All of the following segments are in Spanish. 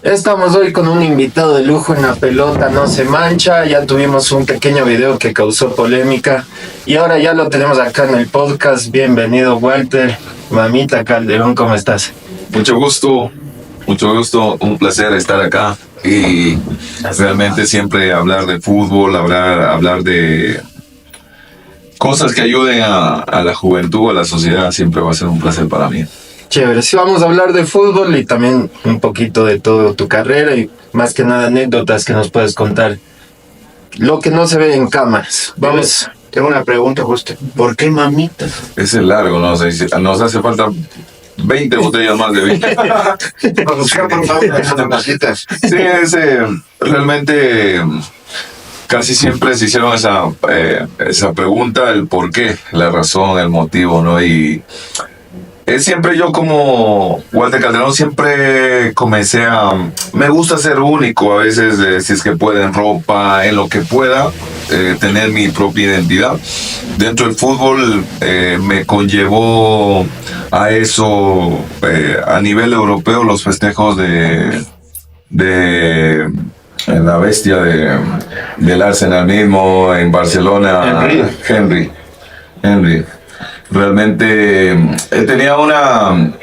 Estamos hoy con un invitado de lujo en La Pelota No Se Mancha. Ya tuvimos un pequeño video que causó polémica y ahora ya lo tenemos acá en el podcast. Bienvenido, Walter. Mamita Calderón, ¿cómo estás? Mucho gusto, un placer estar acá y realmente siempre hablar de fútbol, hablar de cosas que ayuden a la juventud, a la sociedad, siempre va a ser un placer para mí. Chévere, sí, vamos a hablar de fútbol y también un poquito de toda tu carrera y más que nada anécdotas que nos puedes contar. Lo que no se ve en cámaras. Vamos. Tengo una pregunta justo. ¿Por qué mamitas? Ese es largo, ¿no? Nos hace falta 20 botellas más de vino. Para buscar por favor las mamitas. Sí, realmente casi siempre se hicieron esa pregunta, el por qué, la razón, el motivo, ¿no? Y siempre yo como Walter Calderón siempre me gusta ser único, a veces si es que puede en ropa, en lo que pueda, tener mi propia identidad. Dentro del fútbol me conllevó a eso, a nivel europeo, los festejos de la bestia del Arsenal mismo, en Barcelona, Henry. Realmente tenía una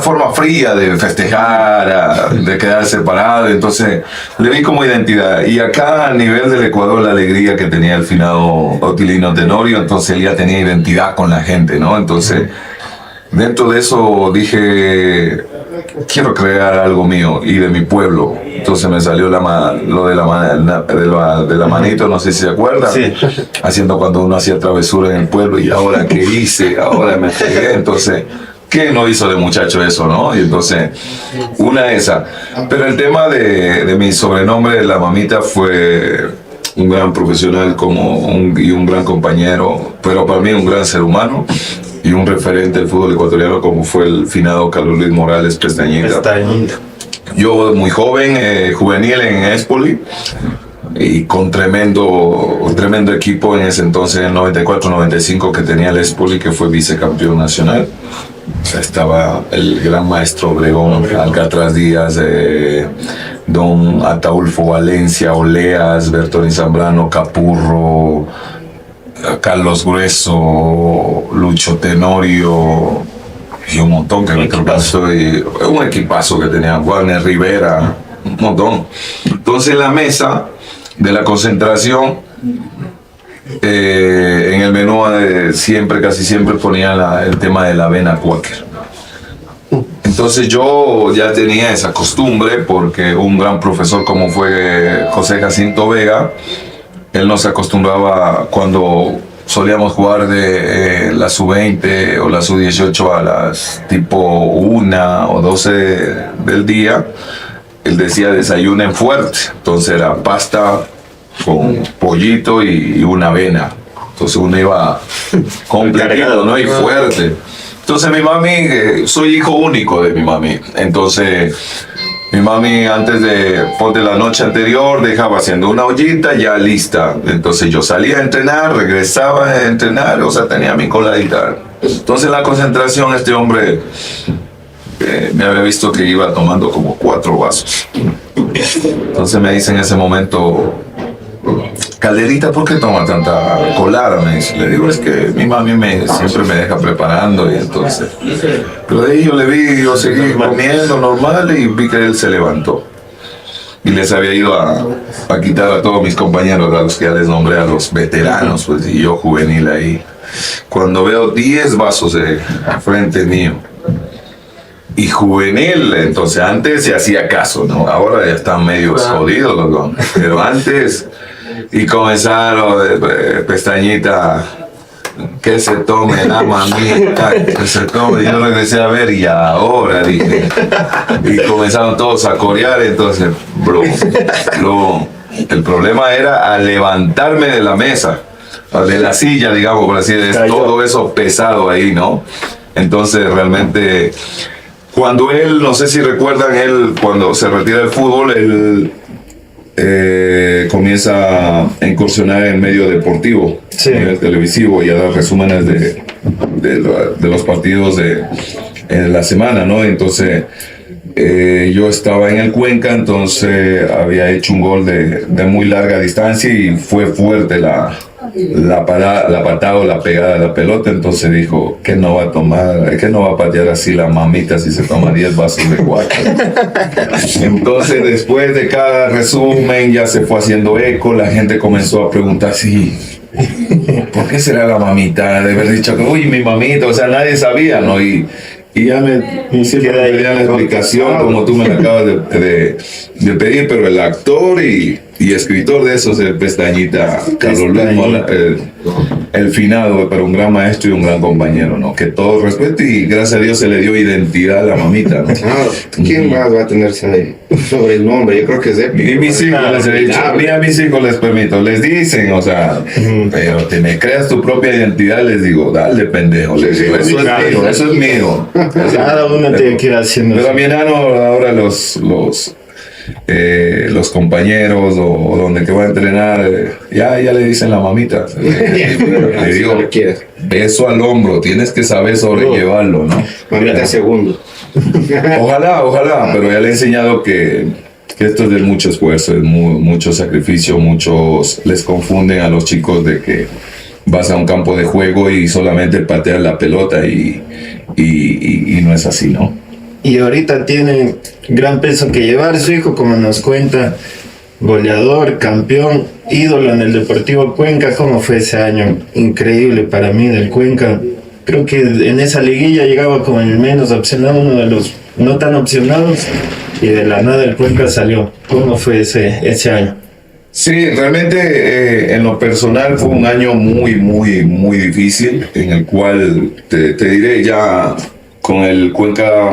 forma fría de festejar, de quedar separado, entonces le vi como identidad. Y acá a nivel del Ecuador, la alegría que tenía el finado Otilino Tenorio, entonces él ya tenía identidad con la gente, ¿no? Entonces, dentro de eso dije, quiero crear algo mío y de mi pueblo. Entonces me salió lo de la manito, no sé si se acuerdan. Sí. Haciendo cuando uno hacía travesura en el pueblo y ahora qué hice, ahora me pegué. Entonces, ¿qué no hizo de muchacho eso, no? Y entonces, una esa. Pero el tema de mi sobrenombre, La Mamita, fue un gran profesional y un gran compañero, pero para mí un gran ser humano y un referente del fútbol ecuatoriano como fue el finado Carlos Luis Morales Pestañita. Yo muy joven, juvenil en Espoli y con tremendo equipo en ese entonces, en el 94-95 que tenía el Espoli, que fue vicecampeón nacional. Estaba el gran maestro Obregón, Alcatraz Díaz, don Ataulfo Valencia, Oleas, Bertoni Zambrano, Capurro, Carlos Grueso, Lucho Tenorio y un montón que un equipazo que tenía Warner Rivera, un montón. Entonces en la mesa de la concentración, en el menú casi siempre ponían el tema de la avena Quaker. Entonces yo ya tenía esa costumbre porque un gran profesor como fue José Jacinto Vega, él nos acostumbraba cuando solíamos jugar de la sub-20 o la sub-18 a las tipo 1 o 12 del día, él decía desayunen fuerte, entonces era pasta con pollito y una avena, entonces uno iba completo, ¿no? Y fuerte. Entonces mi mami, soy hijo único de mi mami, entonces mi mami antes de la noche anterior dejaba haciendo una ollita ya lista. Entonces yo salía a entrenar, regresaba a entrenar, o sea, tenía mi coladita. Entonces en la concentración este hombre me había visto que iba tomando como 4 vasos. Entonces me dice en ese momento, Calderita, ¿por qué toma tanta colada? Me dice. Le digo, es que mi mami siempre me deja preparando y entonces. Pero de ahí yo seguí comiendo normal y vi que él se levantó. Y les había ido a quitar a todos mis compañeros, a los que ya les nombré, a los veteranos, pues, y yo juvenil ahí. Cuando veo 10 vasos frente mío y juvenil, entonces antes se hacía caso, ¿no? Ahora ya están medio jodidos los dos, pero antes. Y comenzaron, Pestañita, que se tome la mamita, que se tome. Yo regresé a ver y ahora dije. Y comenzaron todos a corear, entonces, el problema era a levantarme de la mesa, de la silla, digamos, por así decirlo, todo eso pesado ahí, ¿no? Entonces, realmente, cuando él, no sé si recuerdan, él cuando se retira del fútbol, él comienza a incursionar en el medio deportivo, sí, en el televisivo, y a dar resúmenes de los partidos de la semana, ¿no? Entonces yo estaba en el Cuenca, entonces había hecho un gol de muy larga distancia y fue fuerte la patada o la pegada de la pelota, entonces dijo que no va a tomar, que no va a patear así la mamita si se toma 10 vasos de 4. Entonces después de cada resumen ya se fue haciendo eco, la gente comenzó a preguntar sí, ¿por qué será la mamita? De haber dicho que uy, mi mamita, o sea, nadie sabía, ¿no? Y ya siempre me pedían la explicación como tú me la acabas de pedir, pero el actor y escritor de eso es Pestañita, Carlos Luis, el finado, pero un gran maestro y un gran compañero, ¿no? Que todo respeto y gracias a Dios se le dio identidad a la mamita, ¿no? Claro, ¿quién más va a tener sobrenombre? Yo creo que es épico. Y mis hijos les he dicho, a mis hijos les permito, les dicen, o sea, pero te me creas tu propia identidad, les digo, dale pendejo, les digo, eso es mío. Cada uno tiene que ir haciendo. Pero a mi enano ahora los compañeros o donde que va a entrenar, ya le dicen la mamita. Le digo, beso al hombro, tienes que saber sobrellevarlo, ¿no? Mamita segundo. Ojalá, pero ya le he enseñado que esto es de mucho esfuerzo, es mucho sacrificio, muchos les confunden a los chicos de que vas a un campo de juego y solamente pateas la pelota y no es así, ¿no? Y ahorita tiene gran peso que llevar su hijo, como nos cuenta, goleador, campeón, ídolo en el Deportivo Cuenca. ¿Cómo fue ese año? Increíble para mí del Cuenca. Creo que en esa liguilla llegaba como el menos opcionado, uno de los no tan opcionados, y de la nada el Cuenca salió. ¿Cómo fue ese año? Sí, realmente en lo personal fue un año muy difícil, en el cual te diré ya con el Cuenca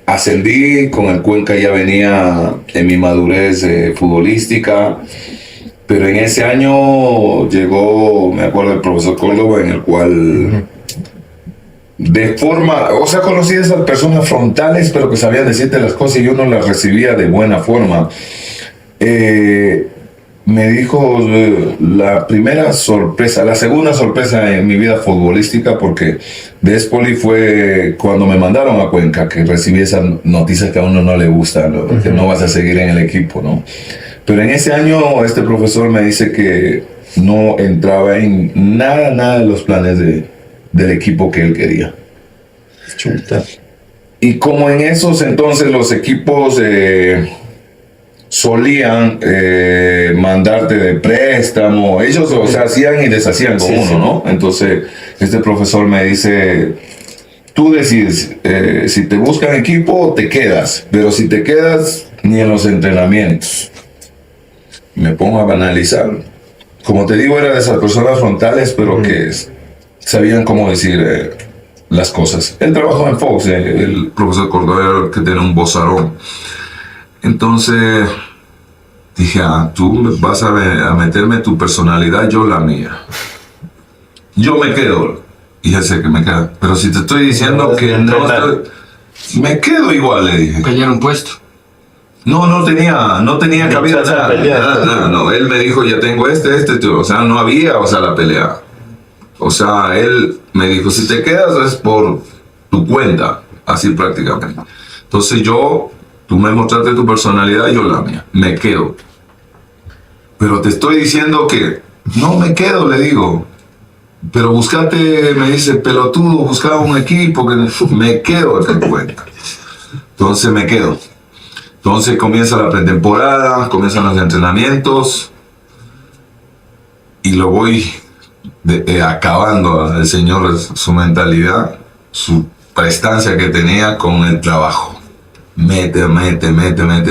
ascendí, con el Cuenca ya venía en mi madurez futbolística, pero en ese año llegó, me acuerdo, el profesor Córdoba, en el cual de forma, o sea, conocí a esas personas frontales, pero que sabían decirte las cosas y yo no las recibía de buena forma. Me dijo la primera sorpresa, la segunda sorpresa en mi vida futbolística, porque de Espoli fue cuando me mandaron a Cuenca, que recibí esas noticias que a uno no le gustan, ¿no? Que no vas a seguir en el equipo, ¿no? Pero en ese año este profesor me dice que no entraba en nada de los planes del equipo que él quería. Chuta. Y como en esos entonces los equipos solían mandarte de préstamo, ellos o sea, hacían y deshacían con uno, ¿no? Entonces este profesor me dice, tú decides, si te buscan equipo te quedas, pero si te quedas ni en los entrenamientos. Me pongo a analizar, como te digo, era de esas personas frontales, pero que sabían cómo decir las cosas. Él trabajó en Fox, el profesor Córdoba, que tiene un vozarrón. Entonces dije, tú vas a meterme tu personalidad, yo la mía. Yo me quedo. Y ya sé que me quedo. Pero si te estoy diciendo que no me quedo igual, le dije. Pelear un puesto. No tenía cabida nada. No, él me dijo, ya tengo o sea, no había, o sea, la pelea. O sea, él me dijo, si te quedas es por tu cuenta, así prácticamente. Entonces tú me mostraste tu personalidad, yo la mía, me quedo. Pero te estoy diciendo que no me quedo, le digo. Pero buscate, me dice, pelotudo, buscaba un equipo, que me quedo, te cuenta. Entonces me quedo. Entonces comienza la pretemporada, comienzan los entrenamientos y lo voy acabando al señor su mentalidad, su prestancia que tenía con el trabajo. Mete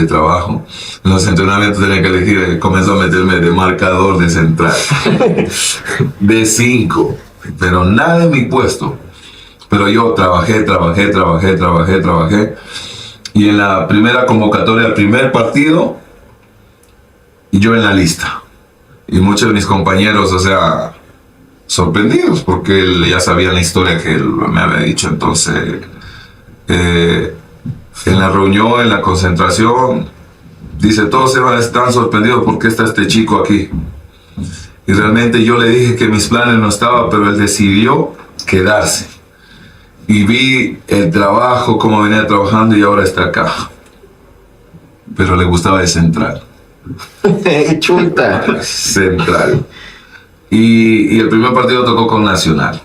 trabajo. En los entrenamientos tenía que elegir, comenzó a meterme de marcador de central, de 5, pero nada en mi puesto. Pero yo trabajé. Y en la primera convocatoria, el primer partido, yo en la lista. Y muchos de mis compañeros, o sea, sorprendidos, porque ya sabían la historia que él me había dicho. Entonces, en la reunión, en la concentración, dice, todos están sorprendidos porque está este chico aquí. Y realmente yo le dije que mis planes no estaban, pero él decidió quedarse. Y vi el trabajo, cómo venía trabajando y ahora está acá. pero le gustaba de central. Chuta. Central. Y el primer partido tocó con Nacional.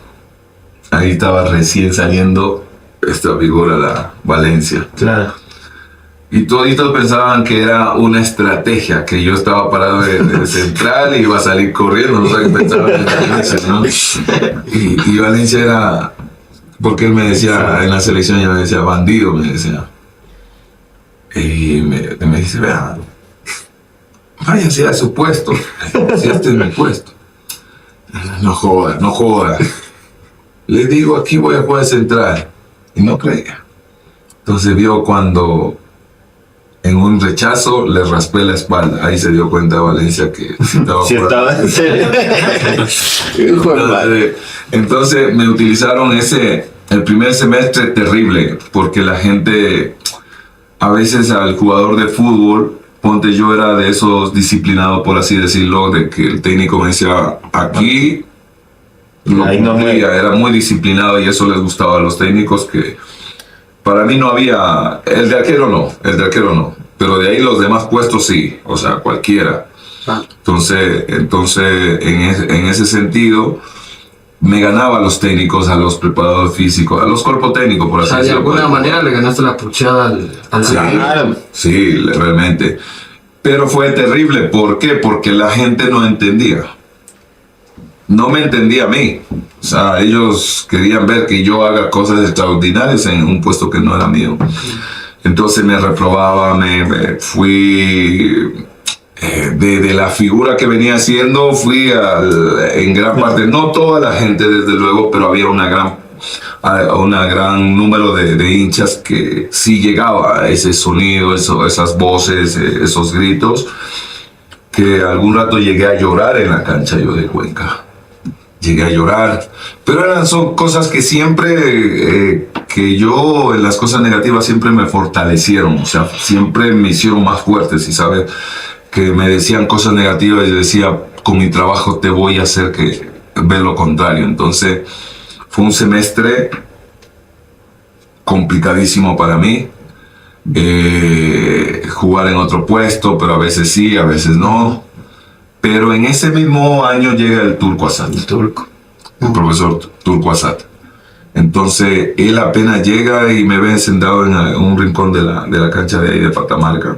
Ahí estaba recién saliendo esta figura, la Valencia. Claro. Y toditos pensaban que era una estrategia, que yo estaba parado de central y iba a salir corriendo, no sé qué pensaban en Valencia, ¿no? Y Valencia era, porque él me decía, en la selección ya me decía, bandido, me decía. Y me dice, vea, váyase a su puesto, si este es mi puesto. No joda, no joda. Le digo, aquí voy a jugar central. Y no creía. Entonces vio cuando en un rechazo le raspé la espalda. Ahí se dio cuenta Valencia que estaba Sí, estaba en serio. Hijo de madre. Entonces me utilizaron el primer semestre terrible, porque la gente, a veces al jugador de fútbol, ponte, yo era de esos disciplinados, por así decirlo, de que el técnico me decía, aquí lo cumplía, era muy disciplinado y eso les gustaba a los técnicos, que para mí no había, el de arquero no, pero de ahí los demás puestos sí, o sea, cualquiera. Entonces en ese sentido, me ganaba a los técnicos, a los preparadores físicos, a los cuerpos técnicos, por así decirlo. De alguna manera le ganaste la puchada al sí, sí, realmente. Pero fue terrible, ¿por qué? Porque la gente no entendía. No me entendía a mí. O sea, ellos querían ver que yo haga cosas extraordinarias en un puesto que no era mío. Entonces me reprobaba, me fui... de la figura que venía haciendo, fui en gran parte, no toda la gente desde luego, pero había una gran número de hinchas que sí llegaba a ese sonido, esas voces, esos gritos, que algún rato llegué a llorar en la cancha yo de Cuenca. Llegué a llorar, pero son cosas que siempre, que yo en las cosas negativas siempre me fortalecieron, o sea, siempre me hicieron más fuerte, si sabes, que me decían cosas negativas y decía, con mi trabajo te voy a hacer que ver lo contrario. Entonces fue un semestre complicadísimo para mí, jugar en otro puesto, pero a veces sí, a veces no. Pero en ese mismo año llega el Turco Asad, el profesor Turco Asad. Entonces él apenas llega y me ve sentado en un rincón de la cancha de ahí de Patamarca.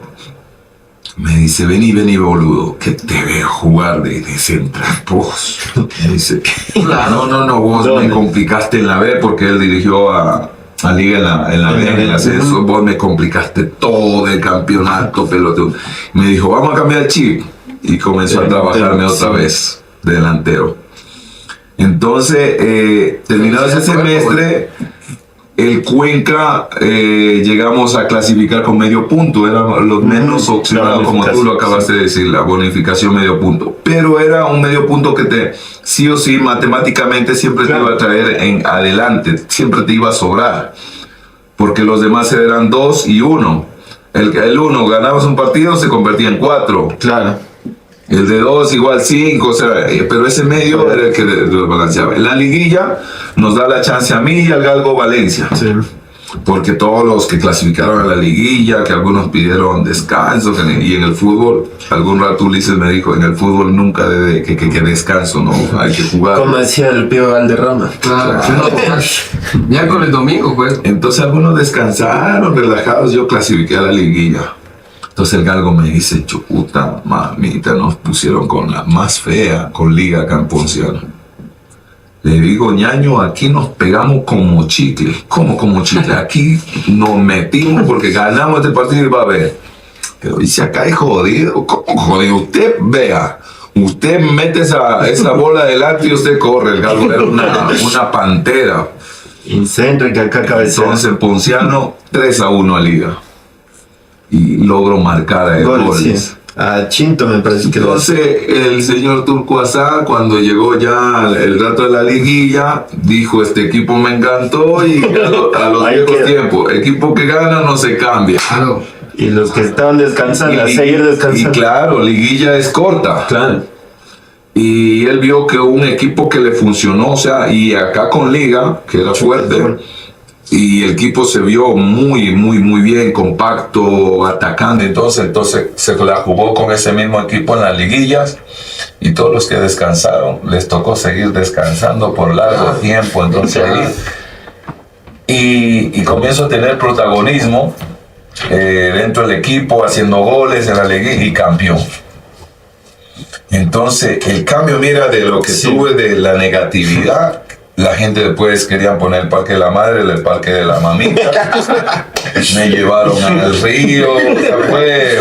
Me dice, vení, boludo, que te veo jugar de central. Vos. Me dice, no, vos me complicaste en la B, porque él dirigió a Liga en la B, en el ascenso. Vos me complicaste todo el campeonato, pelotudo. Me dijo, vamos a cambiar el chip. Y comenzó a trabajarme otra vez de delantero. Entonces, terminado ese semestre, el Cuenca llegamos a clasificar con medio punto, era los menos opcionados, como tú lo acabaste de decir, la bonificación medio punto. Pero era un medio punto que sí o sí, matemáticamente siempre te iba a traer en adelante, siempre te iba a sobrar, porque los demás eran 2 y 1. El 1, ganabas un partido, se convertía en 4. Claro. El de 2 igual 5, o sea, pero ese medio era el que lo balanceaba. En la liguilla nos da la chance a mí y al Galgo Valencia. Sí. Porque todos los que clasificaron a la liguilla, que algunos pidieron descanso, y en el fútbol, algún rato Ulises me dijo, en el fútbol nunca que descanso, no, hay que jugar. Como decía el Pío Valderrama. Claro. Ya con el domingo, pues. Entonces algunos descansaron, relajados, yo clasifiqué a la liguilla. Entonces el Galgo me dice, chuputa, mamita, nos pusieron con la más fea, con Liga Camponciana. Le digo, ñaño, aquí nos pegamos como chicle. ¿Cómo como chicle? Aquí nos metimos porque ganamos este partido y va a ver. Pero dice, acá es jodido. ¿Cómo jodido? Usted vea, usted mete esa bola adelante y usted corre. El Galgo era una pantera. Incéntrica, que acá cabecea. Entonces Ponciano, 3-1 a Liga. Y logro marcar goles. Sí. A Chinto me parece que entonces el señor Turco Asad, cuando llegó ya el rato de la liguilla, dijo, este equipo me encantó y a los viejos tiempos, equipo que gana no se cambia. Claro. Y los que estaban descansando, a seguir descansando. Y claro, liguilla es corta. Claro. Y él vio que un equipo que le funcionó, o sea, y acá con Liga, que era fuerte, y el equipo se vio muy bien, compacto, atacando. Entonces se la jugó con ese mismo equipo en las liguillas, y todos los que descansaron les tocó seguir descansando por largo tiempo. Entonces ahí y comienzo a tener protagonismo dentro del equipo, haciendo goles en la liguilla y campeón. Entonces el cambio, mira, de lo que tuve de la negatividad, la gente después querían poner el Parque de la Madre, el Parque de la Mamita. Me llevaron al río.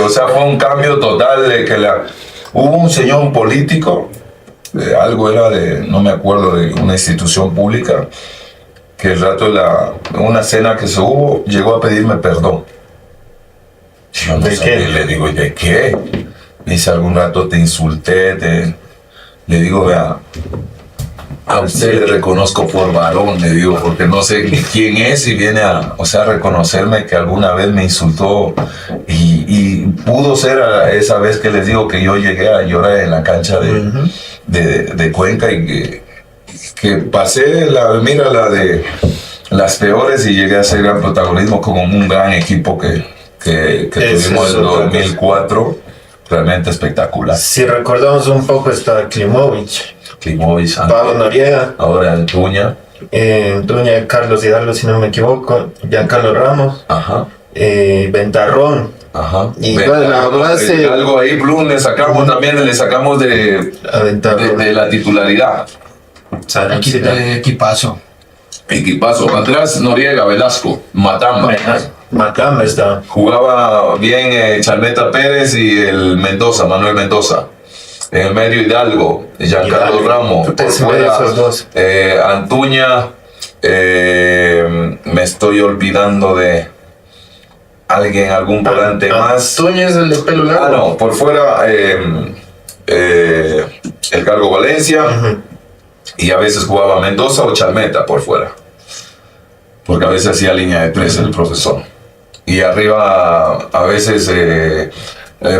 O sea, fue un cambio total de que hubo un señor político, algo era de, no me acuerdo, de una institución pública, que el rato de una cena que se hubo, llegó a pedirme perdón. Yo no sabía, le digo, ¿de qué? Me dice, algún rato te insulté, le digo, vea, a usted le reconozco por varón, le digo, porque no sé quién es y viene a reconocerme que alguna vez me insultó, y pudo ser esa vez que les digo que yo llegué a llorar en la cancha de Cuenca, y que pasé la de las peores y llegué a ser gran protagonismo con un gran equipo que tuvimos en 2004, realmente espectacular. Si recordamos un poco, está Klimovic, Pablo Noriega, ahora Antuña, Carlos Hidalgo, si no me equivoco, Giancarlo Ramos, Ventarrón. Ajá. Y la base, algo ahí, Blum, le sacamos de la titularidad. Equipazo. Atrás Noriega, Velasco, Matamba. Macamba está. Jugaba bien Chalmeta Pérez y el Manuel Mendoza. En el medio Hidalgo, Giancarlo Ramos. Por fuera, esos dos. Antuña. Me estoy olvidando de algún volante más. Antuña es el de pelo largo. No, por fuera el Cargo Valencia. Y a veces jugaba Mendoza o Chalmeta por fuera, porque a veces hacía línea de 3 el profesor. Y arriba a veces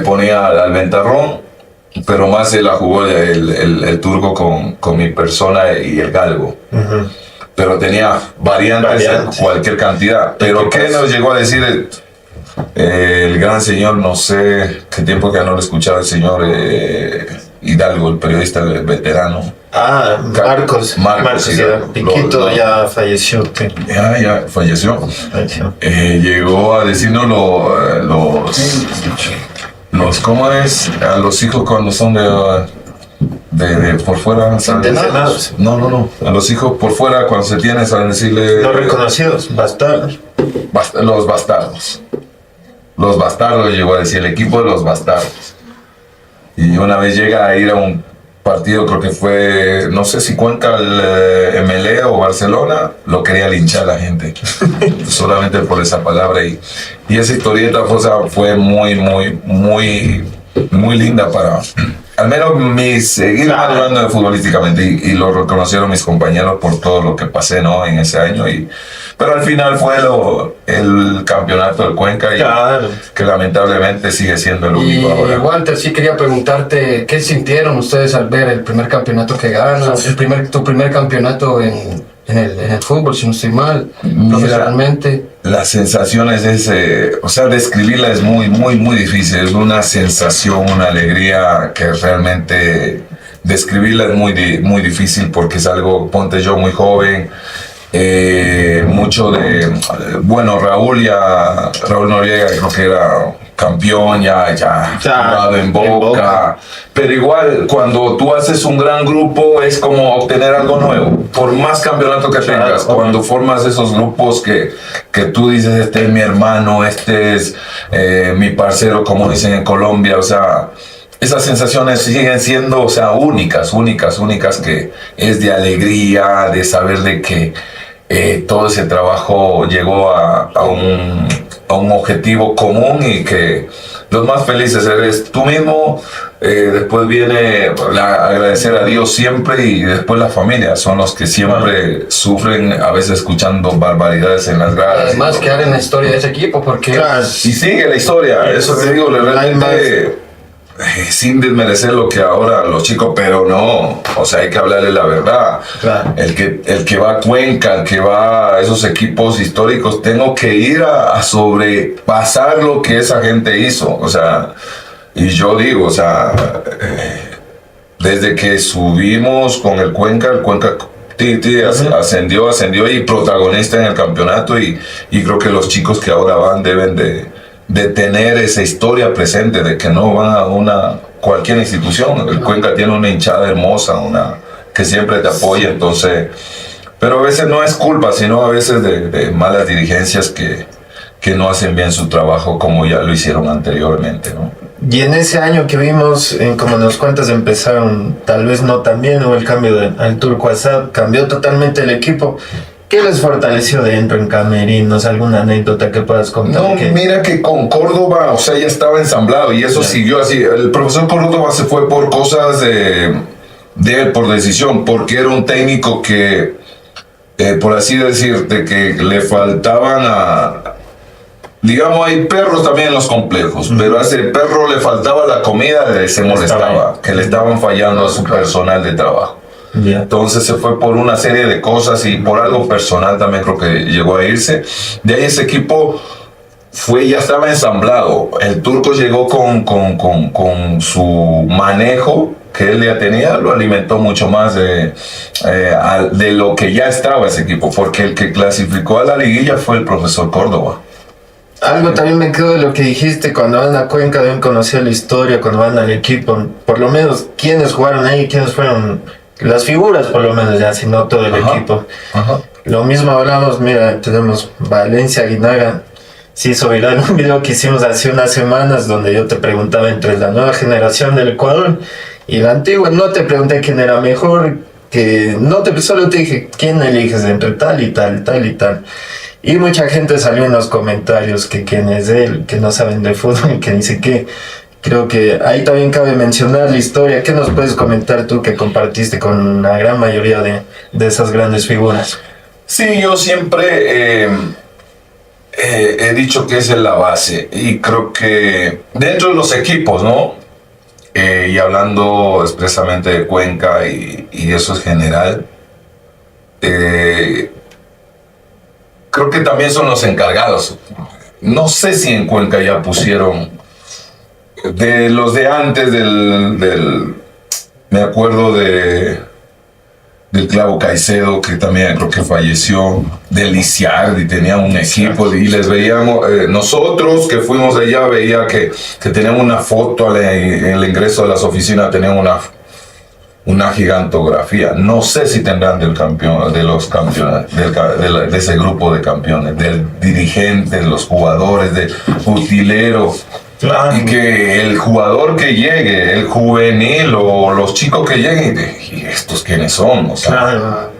ponía al Ventarrón, pero más se la jugó el turco con mi persona y el galgo. Pero tenía variantes en cualquier cantidad. Pero ¿qué nos llegó a decir el gran señor? No sé qué tiempo que no lo escuchaba el señor Hidalgo, el periodista veterano. Marcos Hidalgo. Piquito ya falleció. Ya falleció. Llegó a decirnos los ¿cómo es? A los hijos cuando son de por fuera. Centenados. No. A los hijos por fuera cuando se tienen, saben decirle. Los reconocidos, bastardos. Los bastardos. Los bastardos, llegó a decir, el equipo de los bastardos. Y una vez llega a ir a un partido, creo que fue, no sé si Cuenca, el MLE o Barcelona, lo quería linchar la gente. Solamente por esa palabra. Y esa historieta fue muy linda para, al menos, seguir hablando futbolísticamente. Y lo reconocieron mis compañeros por todo lo que pasé, ¿no? En ese año. Pero al final fue el campeonato del Cuenca, que lamentablemente sigue siendo el único ahora. Walter, sí quería preguntarte, ¿qué sintieron ustedes al ver el primer campeonato que ganan? Tu primer campeonato en el fútbol, si no estoy mal, profesionalmente. Las sensaciones describirla es muy difícil. Es una sensación, una alegría que realmente describirla es muy difícil, porque es algo, ponte yo muy joven. Mucho Raúl Noriega creo que era campeón, ya jugado en Boca, pero igual cuando tú haces un gran grupo es como obtener algo nuevo, por más campeonato que tengas. Cuando formas esos grupos que tú dices, este es mi hermano, este es mi parcero, como dicen en Colombia, esas sensaciones siguen siendo, únicas, que es de alegría, de saber de que todo ese trabajo llegó a un objetivo común, y que los más felices eres tú mismo. Después viene agradecer a Dios siempre, y después la familia son los que siempre sufren, a veces escuchando barbaridades en las gradas. Además, quedar en la historia de ese equipo, porque... Y sigue la historia, eso te digo, realmente... sin desmerecer lo que ahora los chicos, pero no, o sea, hay que hablarle la verdad. Claro. El que va a Cuenca, el que va a esos equipos históricos, tengo que ir a sobrepasar lo que esa gente hizo, o sea, y yo digo, o sea, desde que subimos con el Cuenca ascendió y protagonista en el campeonato y creo que los chicos que ahora van deben de tener esa historia presente de que no van a cualquier institución. El Cuenca tiene una hinchada hermosa, que siempre te apoya, entonces, pero a veces no es culpa, sino a veces de malas dirigencias que no hacen bien su trabajo como ya lo hicieron anteriormente, ¿no? Y en ese año que vimos, como nos cuentas, empezaron tal vez no tan bien, hubo el cambio al Turco Asad, cambió totalmente el equipo. ¿Qué les fortaleció dentro en camerinos? ¿Alguna anécdota que puedas contar? No, mira que con Córdoba, o sea, ya estaba ensamblado y eso siguió así. El profesor Córdoba se fue por cosas de él, por decisión, porque era un técnico que, por así decirte, que le faltaban digamos, hay perros también en los complejos, pero a ese perro le faltaba la comida, se molestaba, que le estaban fallando a su personal de trabajo. Yeah. Entonces se fue por una serie de cosas y por algo personal también creo que llegó a irse. De ahí ese equipo ya estaba ensamblado. El Turco llegó con su manejo que él ya tenía, lo alimentó mucho más de lo que ya estaba ese equipo, porque el que clasificó a la liguilla fue el profesor Córdoba. Algo también me quedó de lo que dijiste, cuando van a Cuenca deben conocer la historia, cuando van al equipo, por lo menos quiénes jugaron ahí, quiénes fueron las figuras, por lo menos, ya, si no todo el equipo. Ajá. Lo mismo hablamos, mira, tenemos Valencia Aguinaga, se hizo viral un video que hicimos hace unas semanas donde yo te preguntaba entre la nueva generación del Ecuador y la antigua. No te pregunté quién era mejor, solo te dije quién eliges entre tal y tal, tal y tal. Y mucha gente salió en los comentarios que quién es él, que no saben de fútbol, que dice que... Creo que ahí también cabe mencionar la historia. ¿Qué nos puedes comentar tú que compartiste con la gran mayoría de esas grandes figuras? Sí, yo siempre he dicho que esa es la base y creo que dentro de los equipos, ¿no? Y hablando expresamente de Cuenca y eso es general, creo que también son los encargados. No sé si en Cuenca ya pusieron de los de antes me acuerdo del Clavo Caicedo, que también creo que falleció, de Lisiardi, tenía un equipo y les veíamos, nosotros que fuimos allá veía que tenían una foto en el ingreso de las oficinas, tenían una gigantografía. No sé si tendrán de los campeones, de ese grupo de campeones, del dirigente, de los jugadores, del utilero. Claro. Y que el jugador que llegue, el juvenil o los chicos que lleguen, ¿y estos quiénes son? O sea, claro.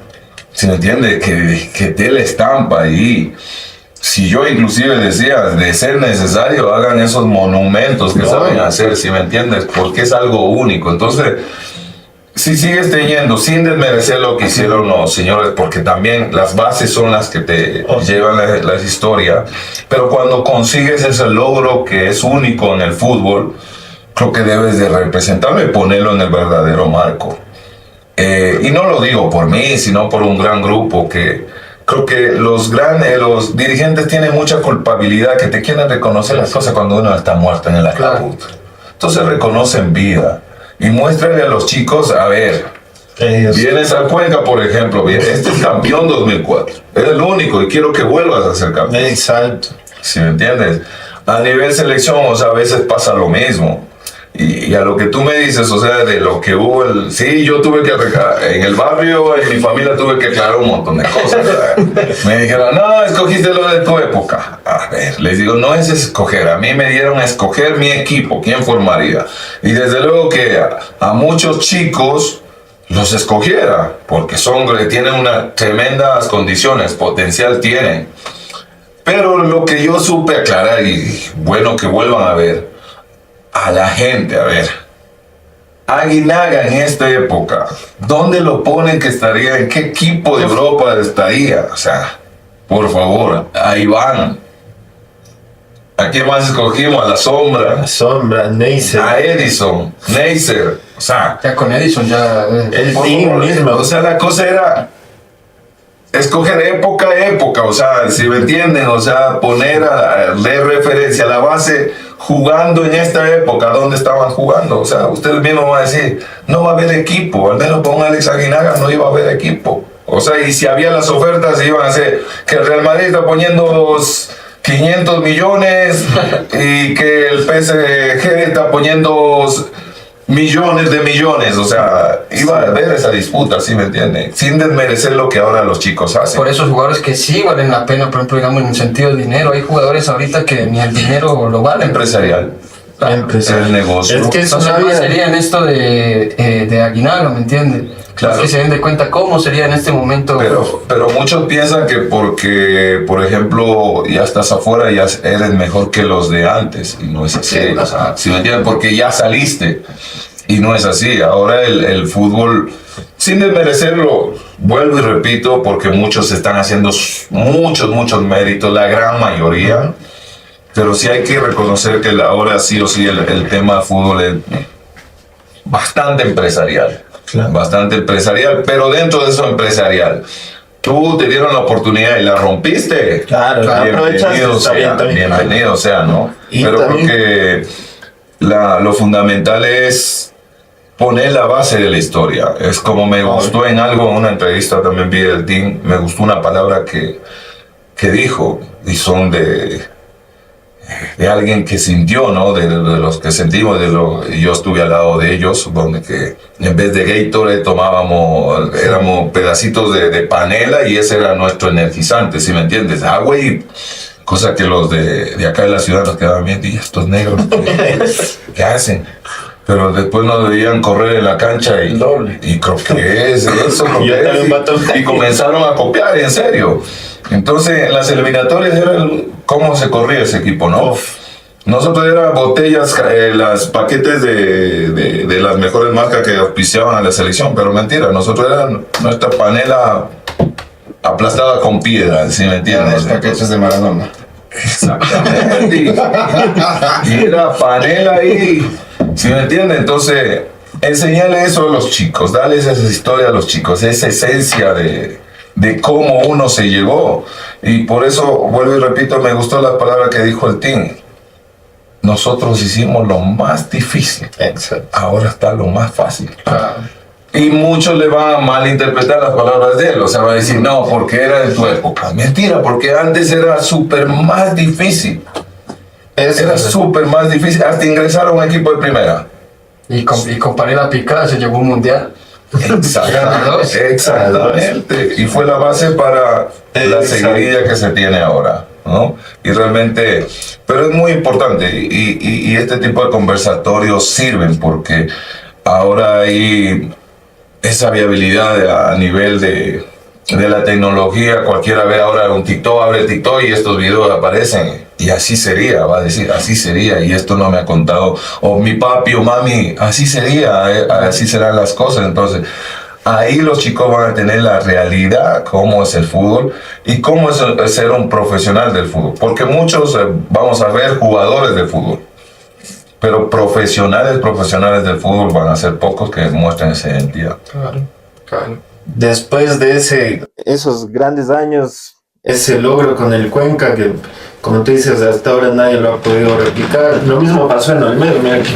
¿Se me entiende? Que te la estampa ahí. Si yo inclusive decía, de ser necesario, hagan esos monumentos que saben hacer, ¿sí me entiendes? Porque es algo único. Entonces, si sigues teniendo, sin desmerecer lo que hicieron los señores, porque también las bases son las que te llevan la historia, pero cuando consigues ese logro que es único en el fútbol, creo que debes de representarlo y ponerlo en el verdadero marco. Y no lo digo por mí, sino por un gran grupo que creo que los dirigentes tienen mucha culpabilidad, que te quieren reconocer las cosas cuando uno está muerto en el ataúd. Entonces reconocen vida. Y muéstrale a los chicos, a ver, vienes a Cuenca, por ejemplo, este es campeón 2004, es el único y quiero que vuelvas a ser campeón. Exacto. ¿Sí me entiendes? A nivel selección, o sea, a veces pasa lo mismo. Y a lo que tú me dices, o sea, de lo que hubo, sí, yo tuve que en el barrio, en mi familia tuve que aclarar un montón de cosas. Me dijeron, no, escogiste lo de tu época. A ver, les digo, no es escoger, a mí me dieron a escoger mi equipo, quién formaría. Y desde luego que a muchos chicos los escogiera, porque tienen unas tremendas condiciones, potencial tienen. Pero lo que yo supe aclarar, y bueno que vuelvan a ver, a la gente, a ver, Aguinaga en esta época, ¿dónde lo ponen que estaría? ¿En qué equipo de Europa estaría? O sea, por favor, a Iván, ¿A quién más escogimos? A la sombra. La sombra, Neisser. A Edison, Neisser. O sea, Ya con Edison ya... El team mismo. o sea, la cosa era escoger época a época, o sea, si me entienden, o sea, poner de referencia a la base jugando en esta época, ¿dónde estaban jugando? O sea, ustedes mismos van a decir, no va a haber equipo, al menos con Alex Aguinaga no iba a haber equipo. O sea, y si había las ofertas iban a ser que el Real Madrid está poniendo 500 millones y que el PSG está poniendo millones de millones, o sea, iba a haber esa disputa, ¿sí me entienden? Sin desmerecer lo que ahora los chicos hacen. Por esos jugadores que sí valen la pena, por ejemplo, digamos, en el sentido de dinero, hay jugadores ahorita que ni el dinero lo valen. Empresarial. El negocio. Es que es Entonces, una ¿cómo vida. sería en esto de Aguinaga, me entiendes? Claro. Es que se den de cuenta cómo sería en este momento. Pero muchos piensan que porque, por ejemplo, ya estás afuera, ya eres mejor que los de antes. Y no es así. Sí, O sea, ¿sí me entienden? Porque ya saliste. Y no es así. Ahora el fútbol, sin desmerecerlo, vuelvo y repito, porque muchos están haciendo muchos méritos, la gran mayoría. Pero sí hay que reconocer que ahora sí o sí el tema fútbol es bastante empresarial. Claro. Bastante empresarial, pero dentro de eso empresarial, tú te dieron la oportunidad y la rompiste. Claro, aprovechaste, bienvenido está bien, sea, está bien. bienvenido sea, ¿no? Y Pero también- creo que lo fundamental es poner la base de la historia. Es como me gustó en algo, en una entrevista también vi del team, me gustó una palabra que dijo, y son de alguien que sintió, ¿no? De los que sentimos, y yo estuve al lado de ellos, donde que en vez de Gatorade éramos pedacitos de panela y ese era nuestro energizante, ¿sí me entiendes? Agua y cosa que los de acá de la ciudad nos quedaban viendo, y estos negros, ¿qué hacen? Pero después nos veían correr en la cancha y creo que es eso. Lo Yo que también es, bato. y comenzaron a copiar, en serio. Entonces, en las eliminatorias era cómo se corría ese equipo, ¿no? Uf. Nosotros eran botellas, las paquetes de las mejores marcas que auspiciaban a la selección, pero mentira, nosotros eran nuestra panela aplastada con piedra, ¿sí me entiendes? Los paquetes de Maradona. Exactamente. Y era panela ahí, ¿sí me entiendes? Entonces, enseñarle eso a los chicos, darles esa historia a los chicos, esa esencia de cómo uno se llegó. Y por eso, vuelvo y repito, me gustó la palabra que dijo el team. Nosotros hicimos lo más difícil. Exacto. Ahora está lo más fácil. Y muchos le van a malinterpretar las palabras de él. O sea, van a decir, no, porque era de tu época. Mentira, porque antes era súper más difícil. Era súper más difícil. Hasta ingresar a un equipo de primera. Y con Panela Picada se llevó un mundial. Exactamente. Y fue la base para la seguidilla que se tiene ahora, ¿no? Y realmente, pero es muy importante y este tipo de conversatorios sirven porque ahora hay esa viabilidad a nivel de la tecnología. Cualquiera ve ahora un TikTok, abre TikTok y estos videos aparecen y así sería, va a decir, así sería y esto no me ha contado, o mi papi o mami, así sería, así serán las cosas. Entonces ahí los chicos van a tener la realidad, cómo es el fútbol y cómo es ser un profesional del fútbol, porque muchos vamos a ver jugadores de fútbol, pero profesionales del fútbol van a ser pocos que muestren esa identidad. Claro. Después de esos grandes años, ese logro con el Cuenca, que como tú dices, hasta ahora nadie lo ha podido replicar. Lo mismo pasó en Olmedo, mira que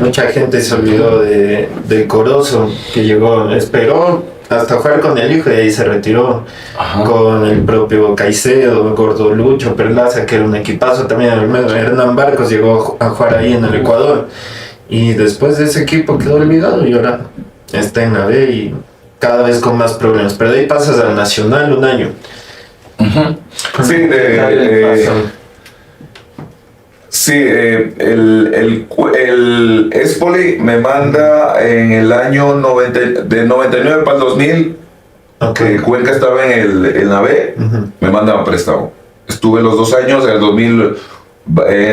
mucha gente se olvidó de Corozo, que esperó hasta jugar con el hijo y ahí se retiró. Ajá. Con el propio Caicedo, Gordo Lucho, Perlaza, que era un equipazo también en Olmedo. Hernán Barcos llegó a jugar ahí en el Ecuador. Y después de ese equipo quedó olvidado y ahora está en la B y cada vez con más problemas. Pero de ahí pasas al Nacional un año. Sí, el Espoli me manda en el año de 99 para el 2000, Okay. que Cuenca estaba en la B, me manda a préstamo. Estuve los 2 años, en el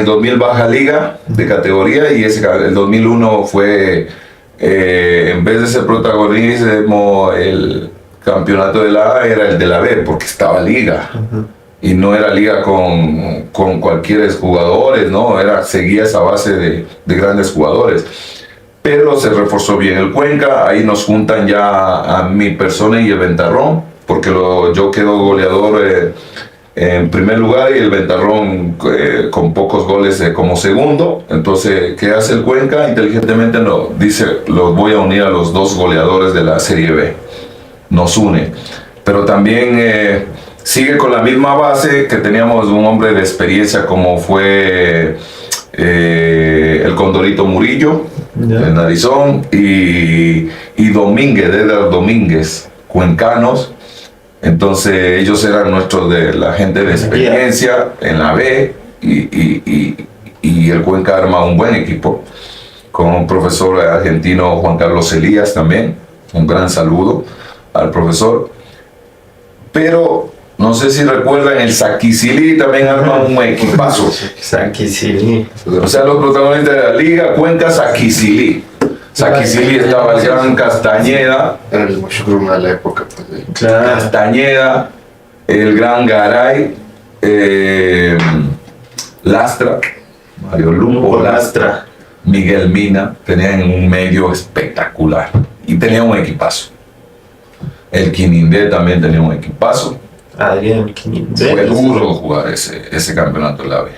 2000 baja liga de categoría y el 2001 fue, en vez de ser protagonismo, el campeonato de la A era el de la B porque estaba liga. y no era liga con cualquier jugadores, ¿no? Seguía esa base de grandes jugadores. Pero se reforzó bien el Cuenca, ahí nos juntan ya a mi persona y el Ventarrón, porque yo quedo goleador en primer lugar y el Ventarrón con pocos goles como segundo. Entonces, ¿qué hace el Cuenca? Inteligentemente dice, los voy a unir a los dos goleadores de la Serie B. Nos une. Pero también sigue con la misma base que teníamos un hombre de experiencia como fue el Condorito Murillo, el Narizón, y Domínguez, Edgar Domínguez, cuencanos. Entonces ellos eran nuestros de la gente de experiencia en la B y el Cuenca arma un buen equipo con un profesor argentino, Juan Carlos Elías también. Un gran saludo al profesor. Pero no sé si recuerdan, el Saquicilí también arma un equipazo. Saquicilí. O sea, los protagonistas de la liga, Cuenca, Saquicilí. Saquicilí estaba el gran Castañeda. Era el mushroom de la época. Pues, Claro. Castañeda, el gran Garay, Lastra, Mario Lupo Lastra, Miguel Mina, tenían un medio espectacular y tenía un equipazo. El Quinindé también tenía un equipazo. Adrián Quinindé. Fue duro jugar ese campeonato de la B.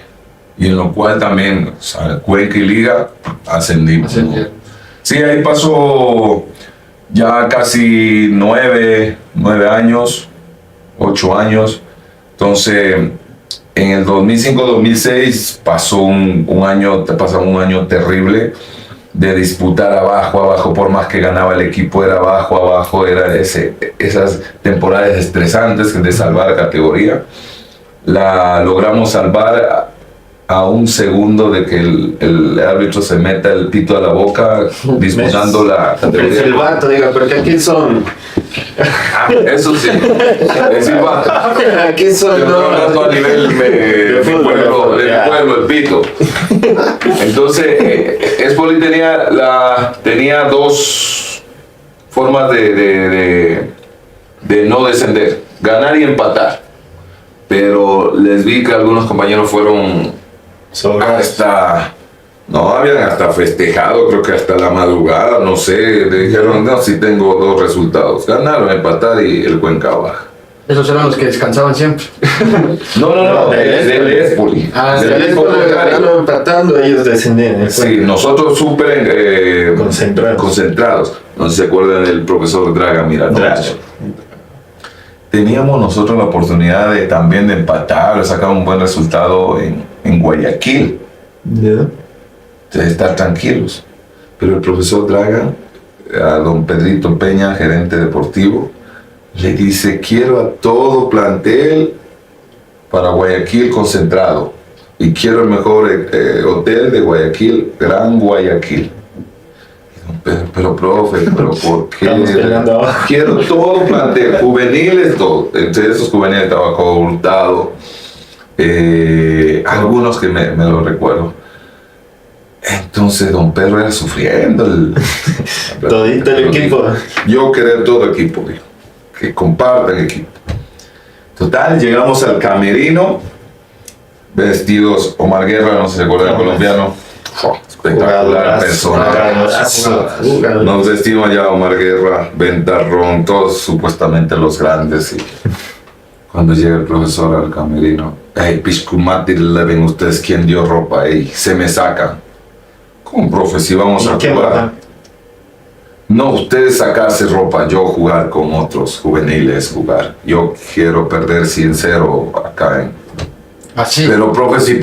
Y en lo cual también, o sea, Cuenca y Liga ascendimos. ¿No? Sí, ahí pasó ya casi 9 años, 8 años. Entonces, en el 2005-2006 pasó un año terrible de disputar abajo, por más que ganaba el equipo, era abajo, era esas temporadas estresantes de salvar categoría. La logramos salvar a un segundo de que el árbitro se meta el pito a la boca disputando la El categoría. silbato, diga, porque aquí son. Eso sí, el silbato. Aquí son. Yo estoy hablando a nivel de mi pueblo, el pito. Entonces, Espoli tenía dos formas de no descender: ganar y empatar. Pero les vi que algunos compañeros fueron habían hasta festejado, creo que hasta la madrugada, no sé, le dijeron, no, si tengo 2 resultados, ganar, empatar y el Cuenca baja. Esos eran los que descansaban siempre. No, del Espoli. Del Espoli ganando, empatando, ellos descendían. Sí, nosotros súper Concentrados. No sé si se acuerdan del profesor Draga Miranovic. Teníamos nosotros la oportunidad también de empatar, de sacar un buen resultado en Guayaquil. De estar tranquilos. Pero el profesor Draga, a don Pedrito Peña, gerente deportivo, le dice: quiero a todo plantel para Guayaquil concentrado y quiero el mejor hotel de Guayaquil, Gran Guayaquil. Pero profe, ¿por qué? Quiero todo plantel, juveniles, todo. Entre esos juveniles estaba Hurtado, algunos que me lo recuerdo. Entonces don Pedro era sufriendo Todito el equipo. Yo querer todo equipo, dijo, que compartan equipo. Total, llegamos al camerino, vestidos, Omar Guerra, no sé si se acuerdan, colombiano, espectacular persona. Nos vestimos allá, Omar Guerra, Ventarrón, todos supuestamente los grandes. Y cuando llega el profesor al camerino, hey, Pishkumati, le ven ustedes quién dio ropa, y se me sacan. ¿Cómo, profe, si vamos a jugar? No, ustedes sacarse ropa, yo jugar con otros juveniles, jugar. Yo quiero perder 100-0 acá en... Así. Pero profe, si